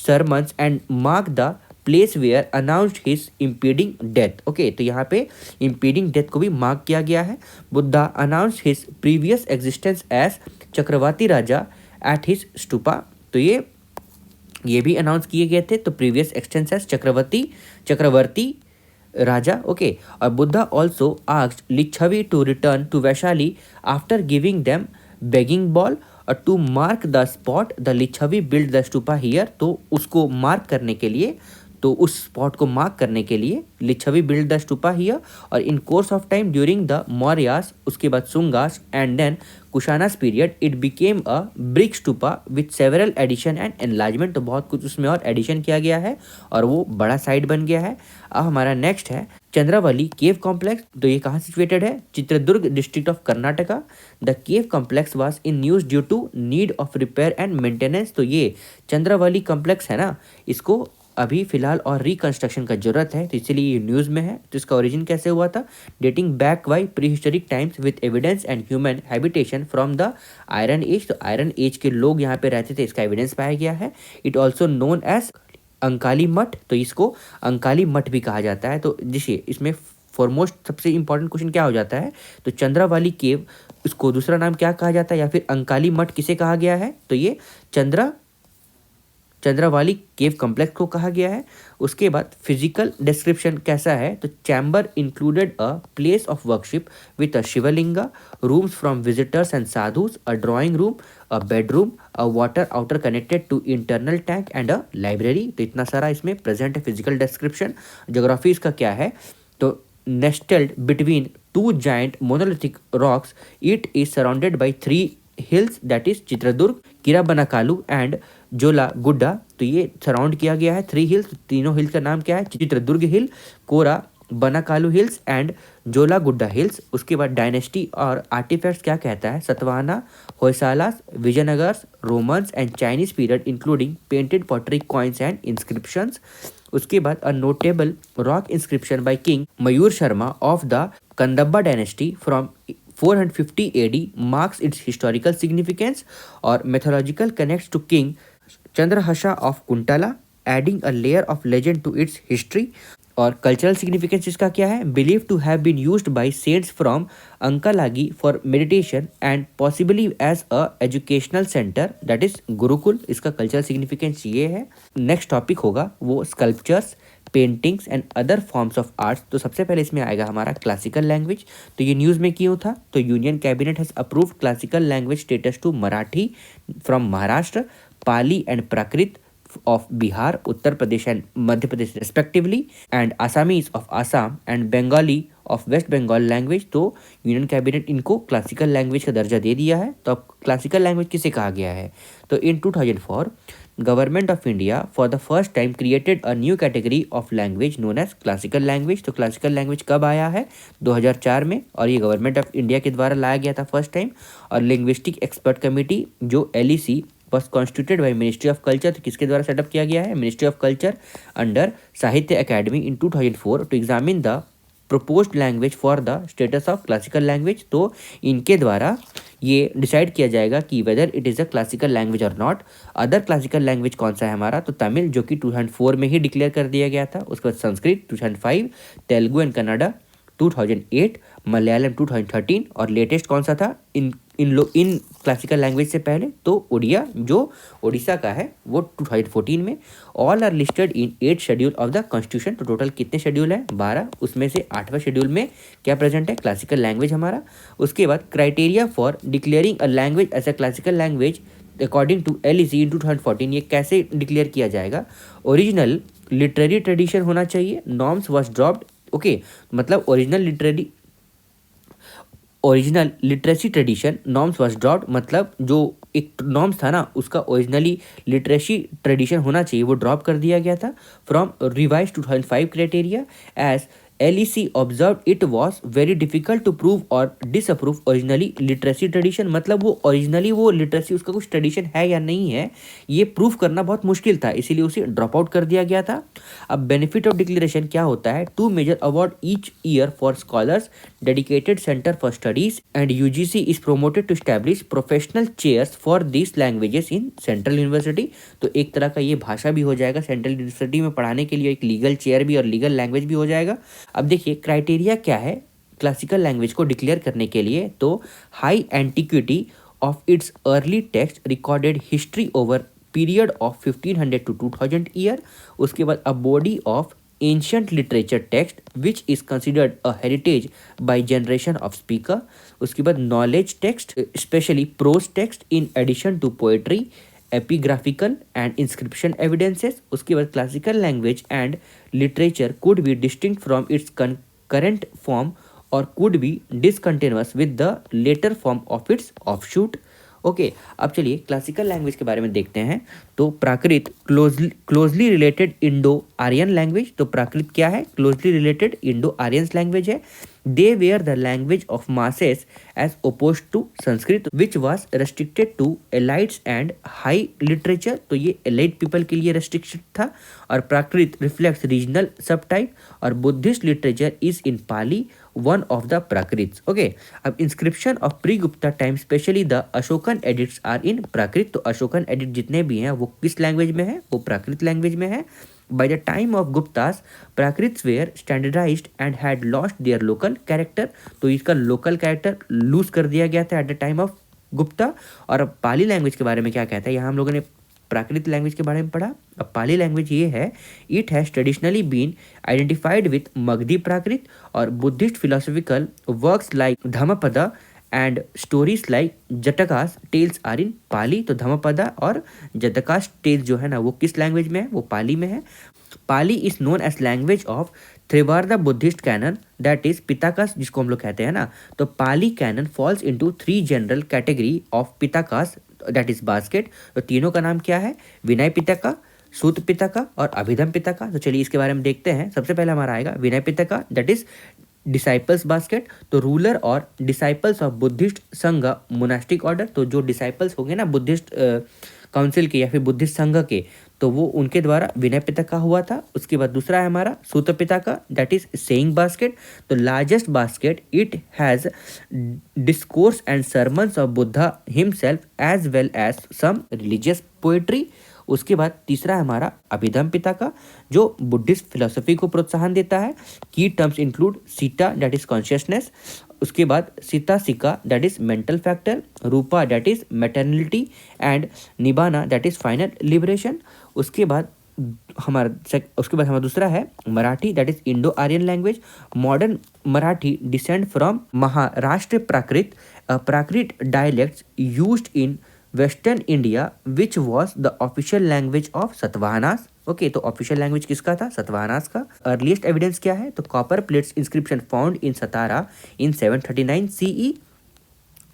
sermons and mark the place where announced his impending death. Okay, तो यहाँ पे इम्पीडिंग डेथ को भी मार्क किया गया है। Buddha announced his previous existence as Chakravarti Raja at his stupa. तो ये भी अनाउंस किए गए थे, तो previous existence as Chakravarti Raja, okay. और Buddha also asked Lichchhavi to return to Vaishali after giving them begging bowl to mark the spot the Lichchhavi build the stupa here. तो उसको मार्क करने के लिए, तो उस स्पॉट को मार्क करने के लिए Licchavi build the stupa here. और in course of time during the Mauryas, उसके बाद Sungas and then Kushanas period, it became a brick stupa with several addition and enlargement. तो बहुत कुछ उसमें और एडिशन किया गया है, और वो बड़ा साइट बन गया है। अब हमारा नेक्स्ट है चंद्रावली केव कॉम्प्लेक्स। तो ये कहाँ सिचुएटेड है, Chitradurga district of Karnataka. The cave complex was in news due to need of repair and maintenance. तो ये चंद्रावली कॉम्प्लेक्स है ना, इसको अभी फिलहाल और रिकंस्ट्रक्शन का जरूरत है, तो इसलिए ये न्यूज़ में है। तो इसका ओरिजिन कैसे हुआ था, dating back by prehistoric times with evidence and human habitation from the iron age. तो आयरन एज के लोग यहाँ पे रहते थे, इसका एविडेंस पाया गया है। इट ऑल्सो नोन एज अंकाली मठ, तो इसको अंकाली मठ भी कहा जाता है। तो देखिए इसमें फॉरमोस्ट सबसे इंपॉर्टेंट क्वेश्चन क्या हो जाता है, तो चंद्रावाली केव, इसको दूसरा नाम क्या कहा जाता है, या फिर अंकाली मठ किसे कहा गया है, तो ये चंद्रावाली केव कॉम्प्लेक्स को कहा गया है। उसके बाद फिजिकल डिस्क्रिप्शन कैसा है, तो chamber included a place of worship with a shivalinga, rooms from visitors and sadhus, a drawing room, a bedroom, a water outer connected to internal tank and a library. तो इतना सारा इसमें प्रेजेंट है फिजिकल डिस्क्रिप्शन। ज्योग्राफी इसका क्या है, तो nestled between two giant monolithic rocks, it is surrounded by 3 hills, that is Chitradurga, Kirubanakallu and Jola Gudda. तो ये सराउंड किया गया है 3 हिल्स। तीनों हिल्स का नाम क्या है, चित्रदुर्ग हिल, कोरा बनाकालू हिल्स एंड जोला गुड्डा हिल्स। उसके बाद डायनेस्टी और आर्टिफैक्ट्स क्या कहता है, Satavahana, Hoysalas, Vijayanagaras, Romans and Chinese period including painted pottery, coins and inscriptions. उसके बाद a notable rock inscription by king Mayura Sharma of the Kadamba dynasty from 450 AD marks its historical significance, और mythological connects to King Chandrahasha of Kuntala, adding a layer of legend to its history. और cultural significance इसका क्या है, believe to have been used by saints from Ankalagi for meditation and possibly as a educational centre, that is gurukul. इसका cultural significance ये है। Next topic होगा वो sculptures, paintings and other forms of arts. तो सबसे पहले इसमें आएगा हमारा क्लासिकल लैंग्वेज। तो ये न्यूज़ में क्यों था, तो union cabinet has approved classical language status to Marathi from Maharashtra, Pali and Prakrit of Bihar, Uttar Pradesh and Madhya Pradesh respectively, and Assamese of Assam and Bengali of West Bengal language। तो union cabinet इनको classical language का दर्जा दे दिया है। तो अब classical language किसे कहा गया है, तो in 2004 government of India for the first time created a new category of language known as classical language. तो क्लासिकल लैंग्वेज कब आया है, 2004 में, और ये गवर्नमेंट ऑफ इंडिया के द्वारा लाया गया था फर्स्ट टाइम। और लिंग्विस्टिक एक्सपर्ट कमेटी जो LEC was constituted by ministry of culture, तो किसके द्वारा सेटअप किया गया है, ministry of culture under Sahitya Akademi in 2004 to examine the proposed language for the status of classical language. तो इनके द्वारा ये डिसाइड किया जाएगा कि whether it is a classical language और नॉट। अदर क्लासिकल लैंग्वेज कौन सा है हमारा, तो तमिल जो कि 2004 में ही डिक्लेयर कर दिया गया था। उसके बाद संस्कृत 2005, तेलुगु एंड कन्नडा 2008, मलयालम 2013, और लेटेस्ट कौन सा था इन क्लासिकल लैंग्वेज से पहले, तो उड़िया जो उड़ीसा का है वो 2014 में। All are listed in 8 schedule of the constitution. तो टोटल कितने शेड्यूल है, 12, उसमें से 8वां शेड्यूल में क्या प्रेजेंट है, क्लासिकल लैंग्वेज हमारा। उसके बाद criteria for declaring a language as a classical language according to LEC in 2014, ये कैसे डिक्लेयर किया जाएगा, ओरिजिनल लिटरेरी ट्रेडिशन होना चाहिए, नॉर्म्स वॉज ड्रॉप्ड। ओके, मतलब original literacy tradition, norms was dropped, मतलब जो एक नॉर्म्स था ना उसका ओरिजिनली लिटरेसी ट्रेडिशन होना चाहिए वो ड्रॉप कर दिया गया था from revise 2005 criteria. As LEC observe it was very difficult to prove और डिसअप्रूव ओरिजिनली लिटरेसी ट्रेडिशन, मतलब वो ओरिजिनली वो लिटरेसी उसका कुछ ट्रेडिशन है या नहीं है ये प्रूव करना बहुत मुश्किल था, इसीलिए उसे ड्रॉप आउट कर दिया गया था। अब बेनिफिट ऑफ डिक्लेरेशन क्या होता है, 2 major award each year for scholars, dedicated centre for studies and UGC is promoted to establish professional chairs for this languages in central university. तो एक तरह का ये भाषा भी हो जाएगा, सेंट्रल यूनिवर्सिटी में पढ़ाने के लिए एक लीगल चेयर भी और लीगल लैंग्वेज भी हो जाएगा। अब देखिए क्राइटेरिया क्या है क्लासिकल लैंग्वेज को डिक्लेयर करने के लिए, तो high antiquity of its early text, recorded history over period of 1500 to 2000 year. उसके बाद a body of ancient literature text which is considered a heritage by generation of speaker. उसके बाद knowledge text specially prose text in addition to poetry, epigraphical and inscription evidences. उसके बाद classical language and literature could be distinct from its current form और could be discontinuous with the letter form of its offshoot. Okay, अब चलिए classical language के बारे में देखते हैं। तो Prakrit closely related Indo Aryan language. तो प्राकृत क्या है, closely related Indo Aryans language है। They were the language of masses as oppose to Sanskrit which was restricted to elites and high literature. तो ये एलाइट पीपल के लिए रेस्ट्रिक्टेड था। और Prakrit reflects regional sub type. और Buddhist literature is in Pali one of the Prakrit. Okay, अब inscription of pre Gupta time specially the Ashokan edicts are in Prakrit. तो Ashokan edit जितने भी हैं वो किस लैंग्वेज में है, वो प्राकृत लैंग्वेज में है। By the time of Guptas, Prakrits were standardized and had lost their local character। तो इसका लोकल कैरेक्टर लूज कर दिया गया था at the time of Gupta. और अब पाली लैंग्वेज के बारे में क्या कहता है, यहाँ हम लोगों ने प्राकृत लैंग्वेज के बारे में पढ़ा। अब पाली लैंग्वेज ये है, it has traditionally been identified with Magadhi Prakrit और Buddhist philosophical works like Dhammapada and stories like Jatakas tales are in Pali. तो धम्मपदा और जटकास टेल्स जो है ना वो किस लैंग्वेज में है, वो पाली में है। Pali is known as language of Theravada Buddhist canon, that is Pitakas जिसको हम लोग कहते हैं ना। तो Pali canon falls into 3 general category of Pitakas, that is basket. तो तीनों का नाम क्या है, विनय पिटका, सूत पिटका और अभिधम पिटका। तो चलिए इसके बारे में देखते हैं। सबसे पहले हमारा आएगा Vinaya Pitaka, that is disciples basket. तो रूलर और disciples of Buddhist Sangha monastic order. तो जो डिसाइपल्स होंगे ना बुद्धिस्ट काउंसिल के या फिर बुद्धिस्ट संघ के, तो वो उनके द्वारा विनय पिटका हुआ था। उसके बाद दूसरा है हमारा Sutta Pitaka, that is saying basket. तो largest basket, it has discourse and sermons of Buddha himself as well as some religious poetry. उसके बाद तीसरा है हमारा अभिधम पिता का, जो बुद्धिस्ट फिलोसफी को प्रोत्साहन देता है। Key terms include citta that is consciousness, उसके बाद cetasika that is mental factor, rupa that is maternity and nibbana that is final liberation. उसके बाद हमारा दूसरा है Marathi that is Indo Aryan language. Modern Marathi descend from Maharashtra Prakrit dialects used in western India which was the official language of Satavahanas. Okay, तो official language किसका था? सतवाहनास का। Earliest evidence क्या है? तो copper plates inscription found in Satara in 739 CE,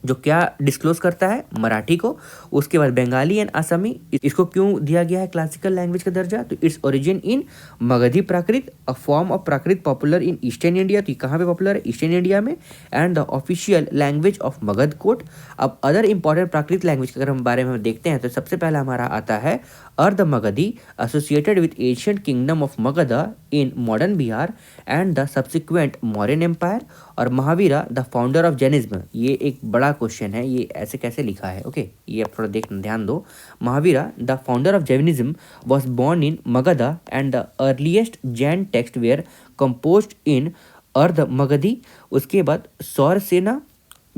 जो क्या disclose करता है? मराठी को। उसके बाद बंगाली एंड असमी, इसको क्यों दिया गया है क्लासिकल लैंग्वेज का दर्जा? तो its origin in Magadhi Prakrit, a form of Prakrit popular in eastern India. तो ये कहाँ पे पॉपुलर है? ईस्टर्न इंडिया में। And the official language of Magadh court. अब अदर इंपॉर्टेंट प्राकृत लैंग्वेज के अगर हम बारे में देखते हैं तो सबसे पहला हमारा आता है Ardha Magadhi, associated with ancient kingdom of Magadha in modern Bihar and the subsequent Mauryan empire. और Mahavira the founder of Jainism, ये एक बड़ा क्वेश्चन है, ये ऐसे कैसे लिखा है? ओके, ये आप थोड़ा ध्यान दो। Mahavira the founder of Jainism was born in Magadha and the earliest Jain text were composed in Ardha Magadhi. उसके बाद सौरसेना,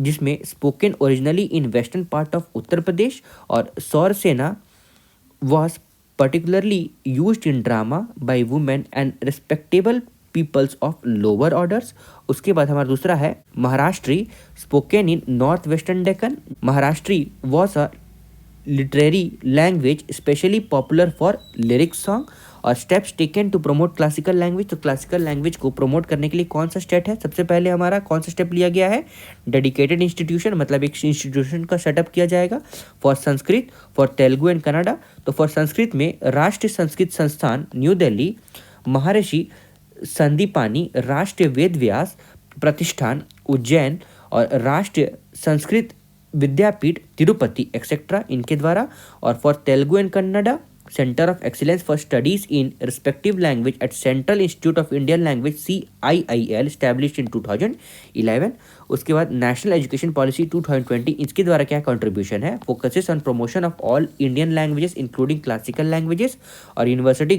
जिसमें spoken originally in western part of Uttar Pradesh, और Sauraseni was particularly used in drama by women and respectable peoples of lower orders। उसके बाद हमारा दूसरा है महाराष्ट्री, spoken in north western Deccan. Maharashtri was a literary language especially popular for lyric song। और steps taken to promote classical language, तो classical language को promote करने के लिए कौन सा स्टेप है? सबसे पहले हमारा कौन सा स्टेप लिया गया है? डेडिकेटेड इंस्टीट्यूशन, मतलब एक इंस्टीट्यूशन का सेटअप किया जाएगा for Sanskrit, for Telugu and Kannada. तो फॉर संस्कृत में राष्ट्रीय संस्कृत संस्थान न्यू दिल्ली, महर्षि संदीपानी राष्ट्रीय वेद व्यास प्रतिष्ठान उज्जैन, और राष्ट्रीय संस्कृत विद्यापीठ तिरुपति एक्सेट्रा, इनके द्वारा। और for Telugu and Kannada, centre of excellence for studies in respective language eight central institute of Indian language CIIL established in 2011। उसके बाद नेशनल एजुकेशन पॉलिसी 2020, इसके द्वारा क्या कंट्रीब्यूशन है? Focuses on promotion of all Indian languages including classical languages. और university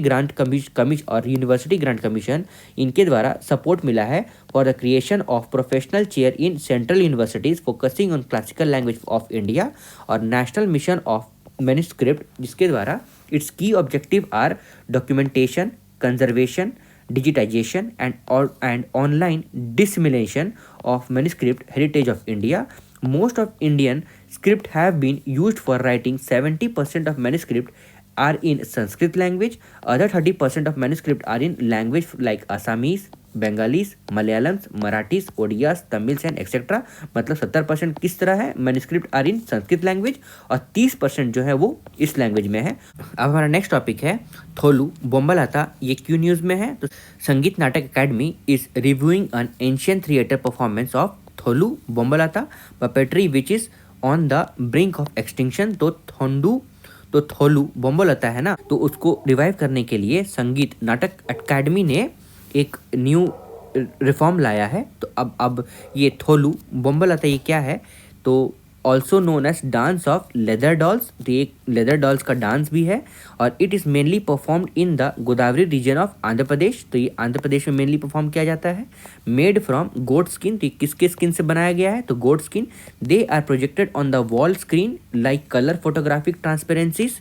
grant commission, इनके द्वारा support मिला है for the creation of professional chair in central universities focusing on classical language of India. और नेशनल मिशन ऑफ मैन्युस्क्रिप्ट, जिसके द्वारा its key objective are documentation, conservation, digitization and online dissemination of manuscript heritage of India. Most of Indian script have been used for writing. 70% of manuscript are in Sanskrit language. Other 30% of manuscript are in language like Assamese, Bengalis, Malayalams, Marathis, Odias, Tamils and et cetera. मतलब 70% किस तरह है? Manuscript are in Sanskrit language, और 30% जो है वो इस language में है। अब हमारा नेक्स्ट टॉपिक है थोलू बोम्बलाता। ये क्यों न्यूज़ में है? तो Sangeet Natak Akademi is reviewing an ancient theatre performance of Tholu Bommalata puppetry which is on the brink of extinction. तो थोलू बोम्बलाता है ना, तो उसको रिवाइव करने के लिए संगीत नाटक अकेडमी ने एक न्यू रिफॉर्म लाया है। तो अब ये थोलू बोम्बलाता ये क्या है? तो also known as dance of leather dolls, तो ये लेदर डॉल्स का डांस भी है। और it is mainly performed in the Godavari region of Andhra Pradesh. तो ये आंध्र प्रदेश में मेनली परफॉर्म किया जाता है। मेड फ्रॉम गोट स्किन, तो ये किसके स्किन से बनाया गया है? तो goat skin. They are projected on the wall screen like colour photographic transparencies.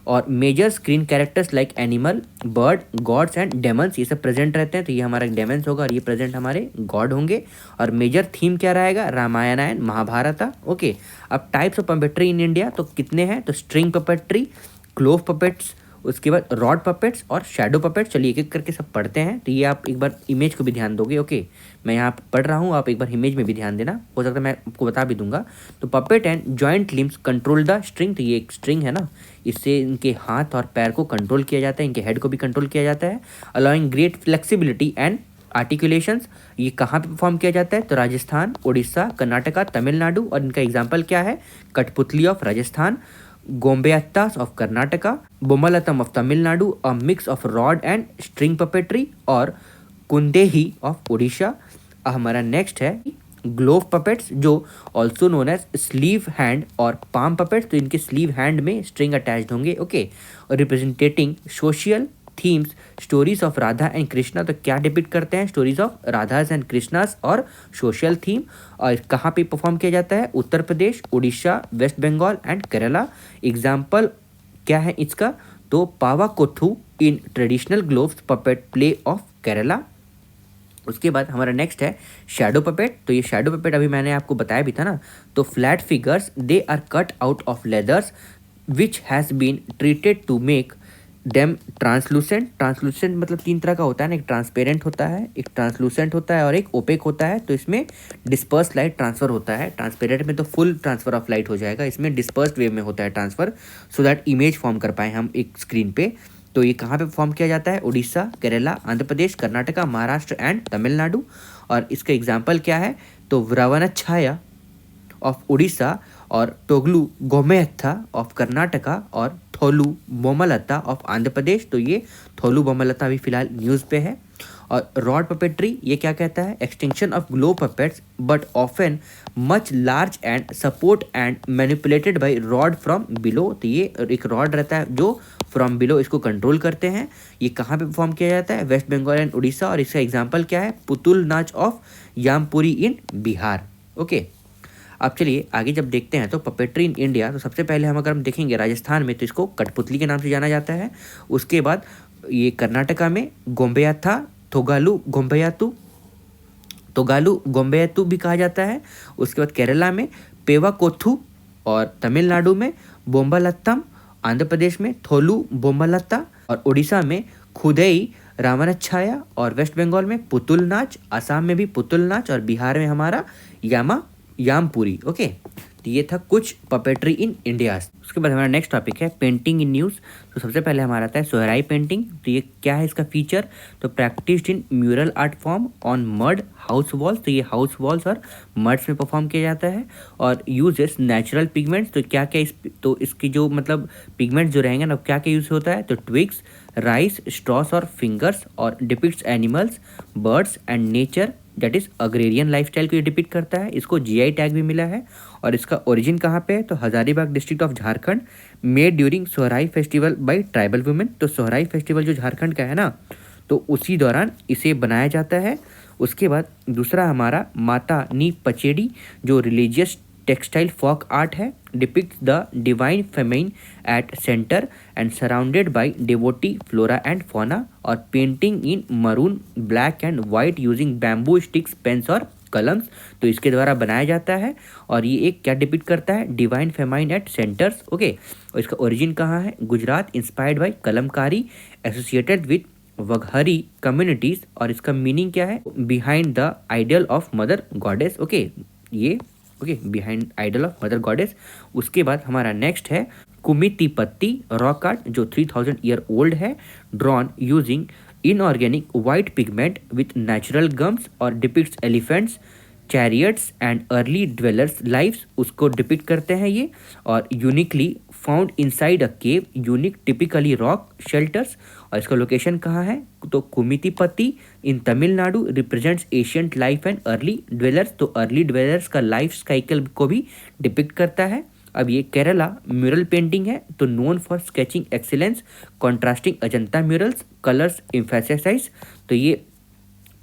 और major screen characters like animal, bird, gods and demons, ये सब प्रेजेंट रहते हैं। तो ये हमारा डेमन्स होगा और ये प्रेजेंट हमारे गॉड होंगे। और मेजर थीम क्या रहेगा? रामायण एंड महाभारत। ओके, अब types of puppetry in India तो कितने हैं? तो स्ट्रिंग पपेट्री, क्लोव पपेट्स, उसके बाद रॉड पपेट्स और शैडो पपेट्स। चलिए एक एक करके सब पढ़ते हैं। तो ये आप एक बार इमेज को भी ध्यान दोगे। ओके, मैं यहाँ पढ़ रहा हूँ, आप एक बार इमेज में भी ध्यान देना, हो सकता है मैं आपको बता भी दूंगा। तो puppet and joint limbs control the string, तो ये एक स्ट्रिंग है ना, इससे इनके हाथ और पैर को कंट्रोल किया जाता है, इनके हेड को भी कंट्रोल किया जाता है। Allowing great flexibility and articulations, ये कहाँ पे परफॉर्म किया जाता है? तो राजस्थान, उड़ीसा, कर्नाटका, तमिलनाडु। और इनका एग्जाम्पल क्या है? कठपुतली ऑफ राजस्थान, गोम्बेत्तास of Karnataka, Bommalattam of Tamil Nadu, a mix of rod and string puppetry, और कुंदेही ऑफ उड़ीसा। हमारा नेक्स्ट है ग्लोव पपेट्स जो also known as sleeve hand और पाम पपेट्स, तो इनके स्लीव हैंड में स्ट्रिंग अटैच्ड होंगे, ओके। और representing social themes, stories of Radha and Krishna, तो क्या डिपिक्ट करते हैं, stories of Radhas and Krishnas और सोशल थीम। और कहाँ पे परफॉर्म किया जाता है, Uttar Pradesh, Orissa, West Bengal and Kerala. Example क्या है इसका, तो Pavakoothu in traditional gloves puppet play of Kerala. उसके बाद हमारा नेक्स्ट है शैडो पपेट। तो ये शैडो पपेट अभी मैंने आपको बताया भी था ना, तो flat figures they are cut out of leathers which has been treated to make them translucent. Translucent मतलब तीन तरह का होता है ना, एक ट्रांसपेरेंट होता है, एक ट्रांसलूसेंट होता है और एक ओपेक होता है। तो इसमें डिस्पर्स लाइट ट्रांसफर होता है, ट्रांसपेरेंट में तो फुल ट्रांसफर ऑफ लाइट हो जाएगा, इसमें डिस्पर्स्ड वेव में होता है transfer, so that image form कर पाए हम एक स्क्रीन पे। तो ये कहाँ पे परफॉर्म किया जाता है, उड़ीसा, केरला, आंध्र प्रदेश, कर्नाटका, महाराष्ट्र एंड तमिलनाडु। और इसका एग्जाम्पल क्या है, तो व्रवणछाया ऑफ उड़ीसा और टोगलू गोमेयत्था ऑफ कर्नाटका और थोलू बोमलता ऑफ आंध्र प्रदेश। तो ये थोलू बोमलता अभी फिलहाल न्यूज़ पे है। और रॉड पपेट्री ये क्या कहता है, extinction of glow puppets but often much large and support and manipulated bye rod from below. तो ये एक रॉड रहता है जो फ्रॉम बिलो इसको कंट्रोल करते हैं। ये कहाँ पे परफॉर्म किया जाता है, वेस्ट बंगाल एंड उड़ीसा। और इसका एग्जाम्पल क्या है, पुतुल नाच ऑफ यामपुरी इन बिहार, ओके। अब चलिए आगे जब देखते हैं तो पपेट्री इन इंडिया, तो सबसे पहले हम अगर हम देखेंगे राजस्थान में तो इसको कठपुतली के नाम से जाना जाता है। उसके बाद ये कर्नाटका में गोम्बेयाथा, थोगालू गोम्बेयातु, तोगालू गोम्बेयातु भी कहा जाता है। उसके बाद केरला में पेवाकोथू और तमिलनाडु में बोम्बालत्तम, आंध्र प्रदेश में थोलू बोम्बालत्ता और उड़ीसा में खुदई रावणछाया और वेस्ट बंगाल में पुतुल नाच, असम में भी पुतुल नाच और बिहार में हमारा यामपुरी, ओके। तो ये था कुछ पपेट्री इन इंडिया। उसके बाद हमारा नेक्स्ट टॉपिक है पेंटिंग इन न्यूज़। तो सबसे पहले हमारा आता है सोहराई पेंटिंग। तो ये क्या है इसका फीचर, तो practised in mural art form on mud house walls. तो ये हाउस वॉल्स और मड्स में परफॉर्म किया जाता है और यूजेस नेचुरल पिगमेंट्स। तो क्या क्या तो इसकी जो मतलब पिगमेंट्स जो रहेंगे ना, क्या क्या यूज होता है, तो ट्विग्स, राइस, स्ट्रॉस और फिंगर्स, और depicts animals, birds and nature, that is agrarian lifestyle को ये डिपिक्ट करता है। इसको जीआई टैग भी मिला है। और इसका ओरिजिन कहाँ पे है, तो Hazaribagh district of Jharkhand, made during Sohrai festival bye tribal women. तो सोहराई फेस्टिवल जो झारखंड का है ना, तो उसी दौरान इसे बनाया जाता है। उसके बाद दूसरा हमारा माता नी पचेडी जो रिलीजियस टेक्सटाइल फॉक आर्ट है, depict the divine feminine at centre and surrounded by devotee flora and fauna. और painting in maroon, black and white using bamboo sticks, pens और कलम्स। तो इसके द्वारा बनाया जाता है और ये एक क्या डिपिक्ट करता है, divine feminine at centres, okay. और इसका ओरिजिन कहाँ है, Gujarat, inspired by Kalamkari associated with Vaghari communities. और इसका मीनिंग क्या है, behind the idol of mother goddess, okay. ये okay, behind idol of mother goddess. उसके बाद हमारा नेक्स्ट है कुमितिपत्ती रॉक आर्ट जो 3000 ईयर ओल्ड है, drawn using inorganic white pigment with natural gums और depicts elephants, chariots and early dwellers lives, उसको depict करते हैं ये। और uniquely found inside a cave, unique typically rock shelters. और इसका लोकेशन कहाँ है, तो Kumittipatti in Tamil Nadu, represents ancient life and early dwellers. तो अर्ली ड्वेलर्स का लाइफ साइकिल को भी डिपिक्ट करता है। अब ये केरला म्यूरल पेंटिंग है, तो known for sketching excellence, contrasting Ajanta murals, colours emphasise. तो ये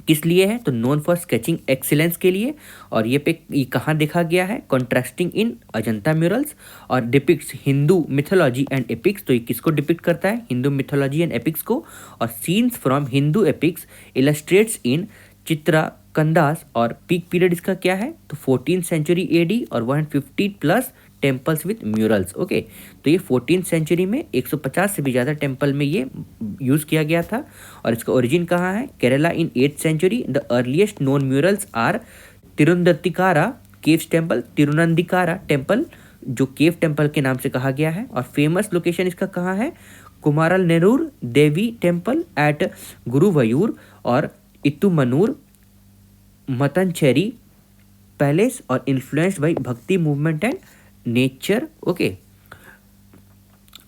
किस लिए है, तो नोन फॉर स्केचिंग एक्सीलेंस के लिए। और ये कहाँ देखा गया है, कॉन्ट्रास्टिंग इन अजंता म्यूरल्स। और depicts Hindu mythology and epics. तो ये किसको डिपिक्ट करता है, हिंदू मिथोलॉजी एंड एपिक्स को। और scenes from Hindu epics illustrates in चित्रा कंदास। और पीक पीरियड इसका क्या है, तो 14th सेंचुरी एडी और 150 plus temples with murals, okay. तो ये 14th सेंचुरी में 150 से भी ज़्यादा टेम्पल में ये यूज़ किया गया था। और इसका ओरिजिन कहाँ है, Kerala in 8th century. The earliest known murals are Thirunandikkara caves temple, Thirunandikkara temple जो केव टेम्पल के नाम से कहा गया है। और फेमस लोकेशन इसका कहाँ है, कुमारल नेरूर देवी टेम्पल एट गुरुवयूर और इतुमनूर मतनचेरी पैलेस। और इन्फ्लुएंस्ड बाई भक्ति मूवमेंट एंड नेचर, ओके।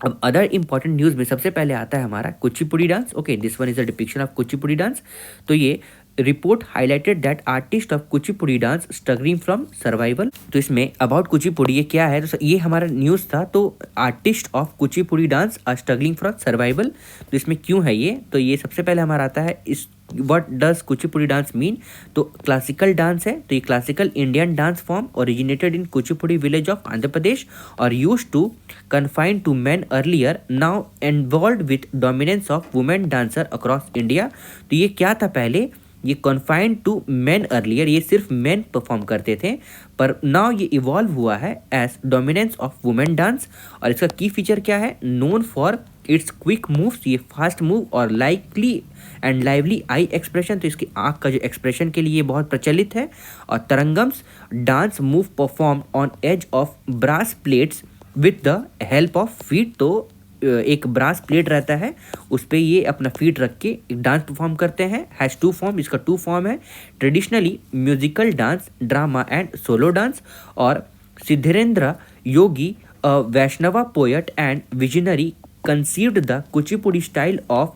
अब अदर इंपॉर्टेंट न्यूज़ में सबसे पहले आता है हमारा Kuchipudi dance, okay. This one is a depiction of Kuchipudi dance. तो ये report highlighted that artist of Kuchipudi dance struggling from survival. तो इसमें अबाउट कुचिपुड़ी ये क्या है, तो ये हमारा न्यूज़ था। तो artist of Kuchipudi dance are struggling from survival, तो इसमें क्यों है ये, तो ये सबसे पहले हमारा आता है इस what does Kuchipudi dance mean. तो क्लासिकल डांस है, तो ये classical Indian dance form originated in Kuchipudi village of Andhra Pradesh और used to confined to men earlier, now involve with dominance of women dancer across India. तो ये क्या था पहले, ये कन्फाइंड टू मेन अर्लियर, ये सिर्फ मेन परफॉर्म करते थे, पर नाउ ये इवॉल्व हुआ है as dominance of women dance. और इसका की फीचर क्या है, known for its quick moves, ये फास्ट मूव और likely and lively eye expression, तो इसकी आँख का जो एक्सप्रेशन के लिए बहुत प्रचलित है। और Tarangams dance move perform on edge of brass plates with the help of feet, तो एक ब्रास प्लेट रहता है उस पर ये अपना फीट रख के एक डांस परफॉर्म करते हैं। हैज़ टू फॉर्म, इसका टू फॉर्म है, traditionally musical dance, drama and solo dance. और Siddhendra Yogi Vaishnava poet and visionary conceived the Kuchipudi style of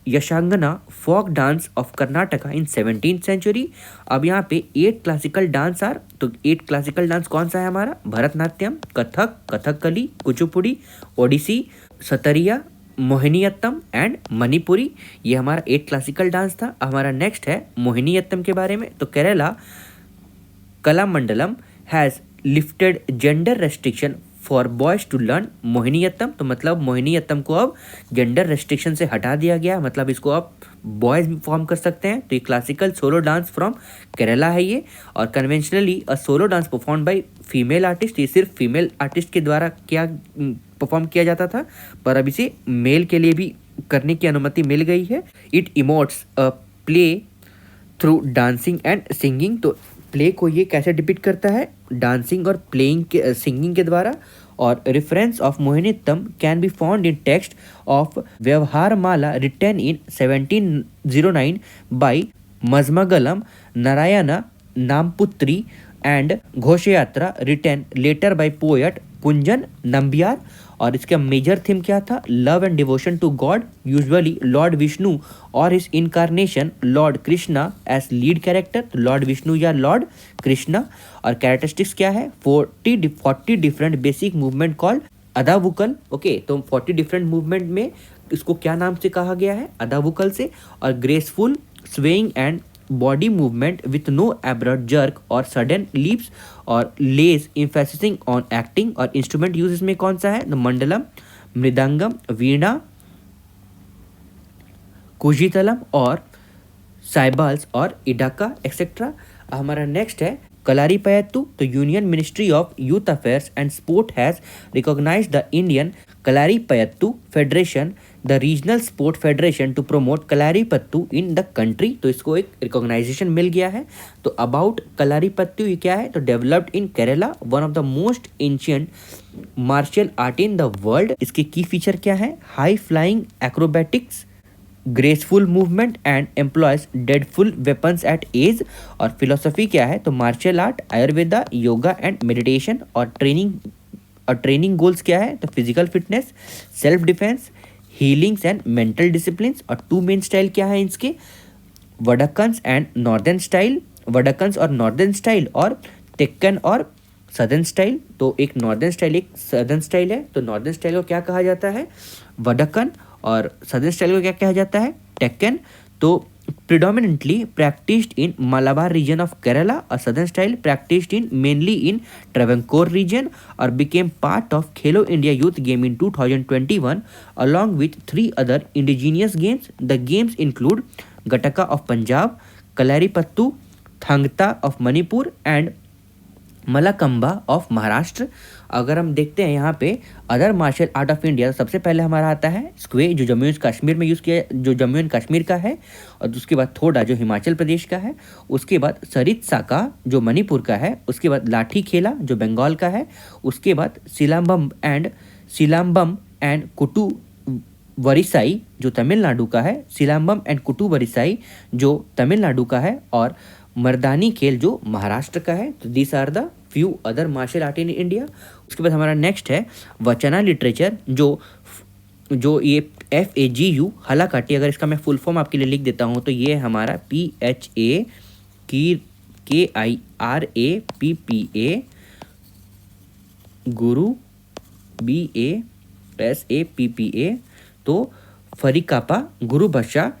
Yakshagana folk dance of Karnataka in 17th century. अब यहाँ पे 8 क्लासिकल डांस आर, तो 8 क्लासिकल डांस कौन सा है हमारा, भरतनाट्यम, कथक, कथकली, कुचिपुड़ी, ओडिसी, सतरिया, मोहिनीअट्टम एंड मणिपुरी। ये हमारा 8 क्लासिकल डांस था। हमारा नेक्स्ट है मोहिनीअट्टम के बारे में। तो Kerala Kalamandalam has lifted gender restriction for boys to learn Mohiniattam, तो मतलब मोहिनीअट्टम को अब जेंडर रेस्ट्रिक्शन से हटा दिया गया, मतलब इसको अब बॉयज भी परफॉर्म कर सकते हैं। तो ये classical solo dance from Kerala है ये। और conventionally a solo dance perform by female artist, ये सिर्फ फीमेल आर्टिस्ट के द्वारा क्या परफॉर्म किया जाता था, पर अब इसे मेल के लिए भी करने की अनुमति मिल गई है। It emotes a play through dancing and singing, तो प्ले को ये कैसे डिपिक्ट करता है, डांसिंग और प्लेइंग के सिंगिंग के द्वारा। और reference of Mohiniyattam can be found in text of Vyavaharamala written in 1709 by Mazhamangalam Narayanan Namboothiri and Ghoshayatra written later by poet Kunchan Nambiar. और इसका मेजर थीम क्या था, love and devotion to God, usually Lord Vishnu और his incarnation Lord Krishna as lead character, तो Lord Vishnu या Lord Krishna. और characteristics क्या है, 40 different basic movement called Adavukal. Okay, तो 40 डिफरेंट मूवमेंट में इसको क्या नाम से कहा गया है, अदावुकल से। और graceful swaying and body movement with no abrupt jerk और सडन लीप्स और लेस एम्फेसिसिंग ऑन एक्टिंग। और इंस्ट्रूमेंट यूज इसमें कौन सा है, मंडलम, मृदंगम, वीणा, कुजितलम और साइबाल्स और इडाका एक्सेट्रा। हमारा नेक्स्ट है कलारीपयट्टू। तो union ministry of youth affairs and sport has recognised the Indian Kalaripayattu federation the regional sport federation to promote Kalaripayattu in the country, तो इसको एक रिकॉग्नाइजेशन मिल गया है। तो अबाउट कलारीपयट्टू ये क्या है, तो developed in Kerala, one of the most ancient martial art in the world. इसके की फीचर क्या है, high flying acrobatics, graceful movement and employs deadful weapons at edge. और फिलोसफी क्या है, तो martial art, Ayurveda, yoga and meditation. और ट्रेनिंग गोल्स क्या है, तो physical fitness, self defence, healings and mental disciplines. और 2 मेन स्टाइल क्या है इसके, वडक्कन्स एंड नॉर्दर्न स्टाइल, वडक्कन्स और नॉर्दर्न स्टाइल, और टेक्कन और सदर्न स्टाइल। तो एक नॉर्दर्न स्टाइल एक सदर्न स्टाइल है। तो नॉर्दर्न स्टाइल को क्या कहा जाता है, वडक्कन, और सदर्न स्टाइल को क्या कहा जाता है, टेक्कन। तो predominantly practiced in Malabar region of Kerala, a southern style practiced in mainly in Travancore region, or became part of Khelo India Youth Game in 2021 along with 3 other indigenous games. The games include Gataka of Punjab, Kalaripattu, Thangta of Manipur and Mallakhamba of Maharashtra. अगर हम देखते हैं यहाँ पे other martial art of India, सबसे पहले हमारा आता है स्क्वे जो जम्मू एंड कश्मीर में यूज़ किया, जो जम्मू एंड कश्मीर का है, और उसके बाद थोड़ा जो हिमाचल प्रदेश का है, उसके बाद सरित साका जो मणिपुर का है, उसके बाद लाठी खेला जो बंगाल का है, उसके बाद सिलाम्बम एंड कुटू वरिसाई जो तमिलनाडु का है, सिलाम्बम एंड कुटू वरिसाई जो तमिलनाडु का है, और मर्दानी खेल जो महाराष्ट्र का है। तो this are the few other martial art in India. उसके बाद हमारा नेक्स्ट है वचना लिटरेचर, जो ये FAGU हलाकाटी, अगर इसका मैं फुल फॉर्म आपके लिए लिख देता हूँ तो ये हमारा PHAKIRAPPA गुरु BASAPPA। तो फरिकापा गुरुबख्शा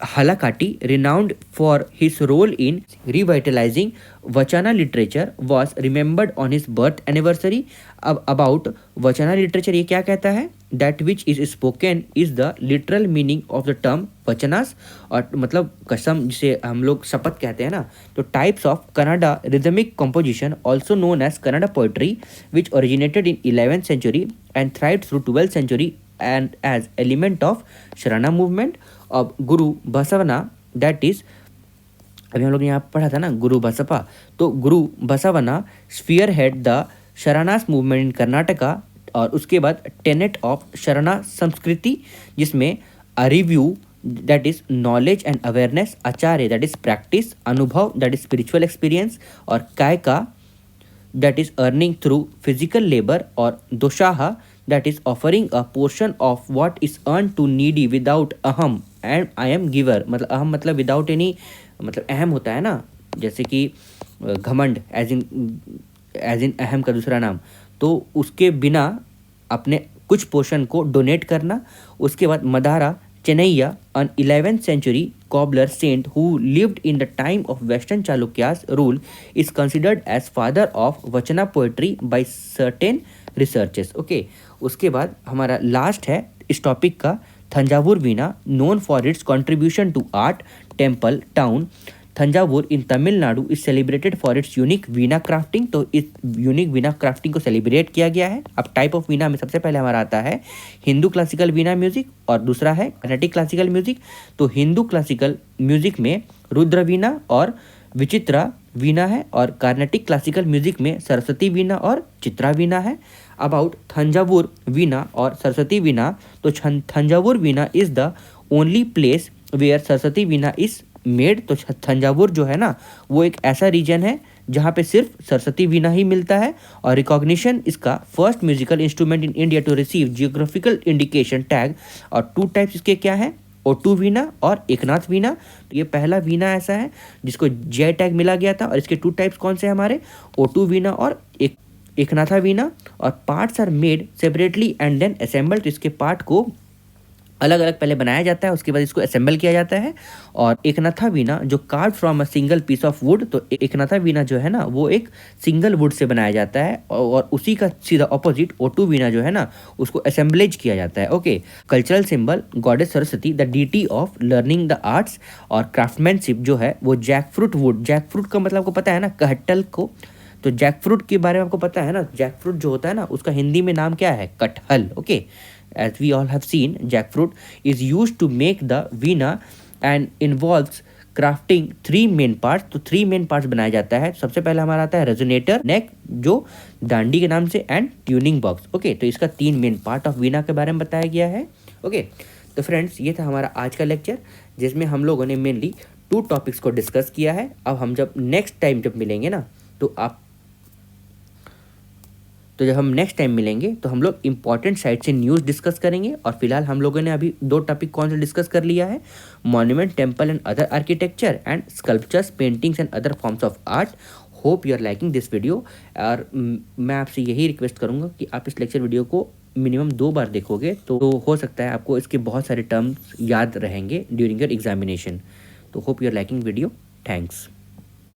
Halakati, renowned for his role in revitalizing Vachana literature, was remembered on his birth anniversary. अब about Vachana literature ये क्या कहता है? That which is spoken is the literal meaning of the term Vachanas, और मतलब कसम जिसे हम लोग शपथ कहते हैं ना। तो types of Kannada rhythmic composition, also known as Kannada poetry, which originated in 11th century and thrived through 12th century and as element of Sharana movement। अब गुरु बसवना, दैट इज अभी हम लोग यहाँ पढ़ा था ना गुरु बसपा, तो Guru Basavanna spearhead the Sharanas movement in Karnataka. और उसके बाद टेनेट ऑफ शरणा संस्कृति, जिसमें Arivu that is knowledge and awareness, Acharya that is practice, Anubhava that is spiritual experience, और Kayaka that is earning through physical labour, और Dasoha that is offering a portion of what is earned to needy without aham and I am giver। मतलब अहम मतलब without any, मतलब अहम होता है ना, जैसे कि घमंड एज इन अहम का दूसरा नाम, तो उसके बिना अपने कुछ पोर्शन को डोनेट करना। उसके बाद Madara Chennaiah, an 11th century cobbler saint who lived in the time of Western Chalukya's rule, is considered as father of Vachana poetry by certain researchers। Okay, उसके बाद हमारा लास्ट है इस टॉपिक का Thanjavur veena, known for its contribution to art, temple, town. Thanjavur in Tamil Nadu is celebrated for its unique veena crafting. तो इस unique veena crafting को celebrate किया गया है। अब टाइप ऑफ वीणा में सबसे पहले हमारा आता है हिंदू क्लासिकल वीणा म्यूजिक, और दूसरा है कर्नाटिक क्लासिकल म्यूजिक। तो हिंदू क्लासिकल म्यूजिक में रुद्र वीणा और विचित्रा वीणा है, और कार्नाटिक क्लासिकल म्यूजिक में सरस्वती वीणा और चित्रा वीणा है। अबाउट थंजावुर वीणा और सरस्वती वीणा, तो Thanjavur veena is the only place where Saraswati veena is made. तो थंजावुर जो है ना वो एक ऐसा रीजन है जहाँ पे सिर्फ सरस्वती वीणा ही मिलता है, और रिकॉग्निशन इसका first musical instrument in India to receive geographical indication tag. और टू टाइप्स इसके क्या है, ओटू वीणा और एकनाथ वीणा। तो ये पहला वीणा ऐसा है जिसको जे टैग मिला गया था, और इसके टू टाइप्स कौन से हमारे, ओटू वीणा और एकनाथा वीणा। और parts are made separately and then assembled. तो इसके पार्ट को अलग अलग पहले बनाया जाता है, उसके बाद इसको असेंबल किया जाता है। और एकनाथा वीणा जो carved from a single piece of wood, तो एकनाथा वीणा जो है ना वो एक सिंगल वुड से बनाया जाता है, और उसी का सीधा ऑपोजिट ओटू वीणा जो है ना उसको असेंबलेज किया जाता है। Okay, cultural symbol goddess Saraswati, the deity of learning the arts. और क्राफ्टमैनशिप जो है वो जैकफ्रूट वुड, जैकफ्रूट का मतलब आपको पता है ना कहटल को, तो जैकफ्रूट के बारे में आपको पता है ना, जैकफ्रूट जो होता है ना उसका हिंदी में नाम क्या है, कटहल। Okay, as we all have seen, jackfruit is used to make the veena and involves crafting 3 main parts। तो 3 main parts बनाया जाता है। सबसे पहले हमारा आता है रेजोनेटर, नेक जो डांडी के नाम से, एंड ट्यूनिंग बॉक्स। ओके, तो इसका 3 मेन पार्ट ऑफ वीणा के बारे में बताया गया है। ओके, तो फ्रेंड्स ये था हमारा आज का लेक्चर, जिसमें हम लोगों ने मेनली 2 टॉपिक्स को डिस्कस किया है। अब हम जब नेक्स्ट टाइम जब मिलेंगे ना तो जब हम नेक्स्ट टाइम मिलेंगे तो हम लोग इंपॉर्टेंट साइट से न्यूज़ डिस्कस करेंगे। और फिलहाल हम लोगों ने अभी 2 टॉपिक कौन से डिस्कस कर लिया है, monument, temple and other architecture, and sculptures, paintings and other forms of art. Hope you are liking this video. और मैं आपसे यही रिक्वेस्ट करूँगा कि आप इस लेक्चर वीडियो को मिनिमम 2 बार देखोगे तो हो सकता है आपको इसके बहुत सारे टर्म्स याद रहेंगे ड्यूरिंग योर एग्जामिनेशन। तो hope you are liking video. Thanks.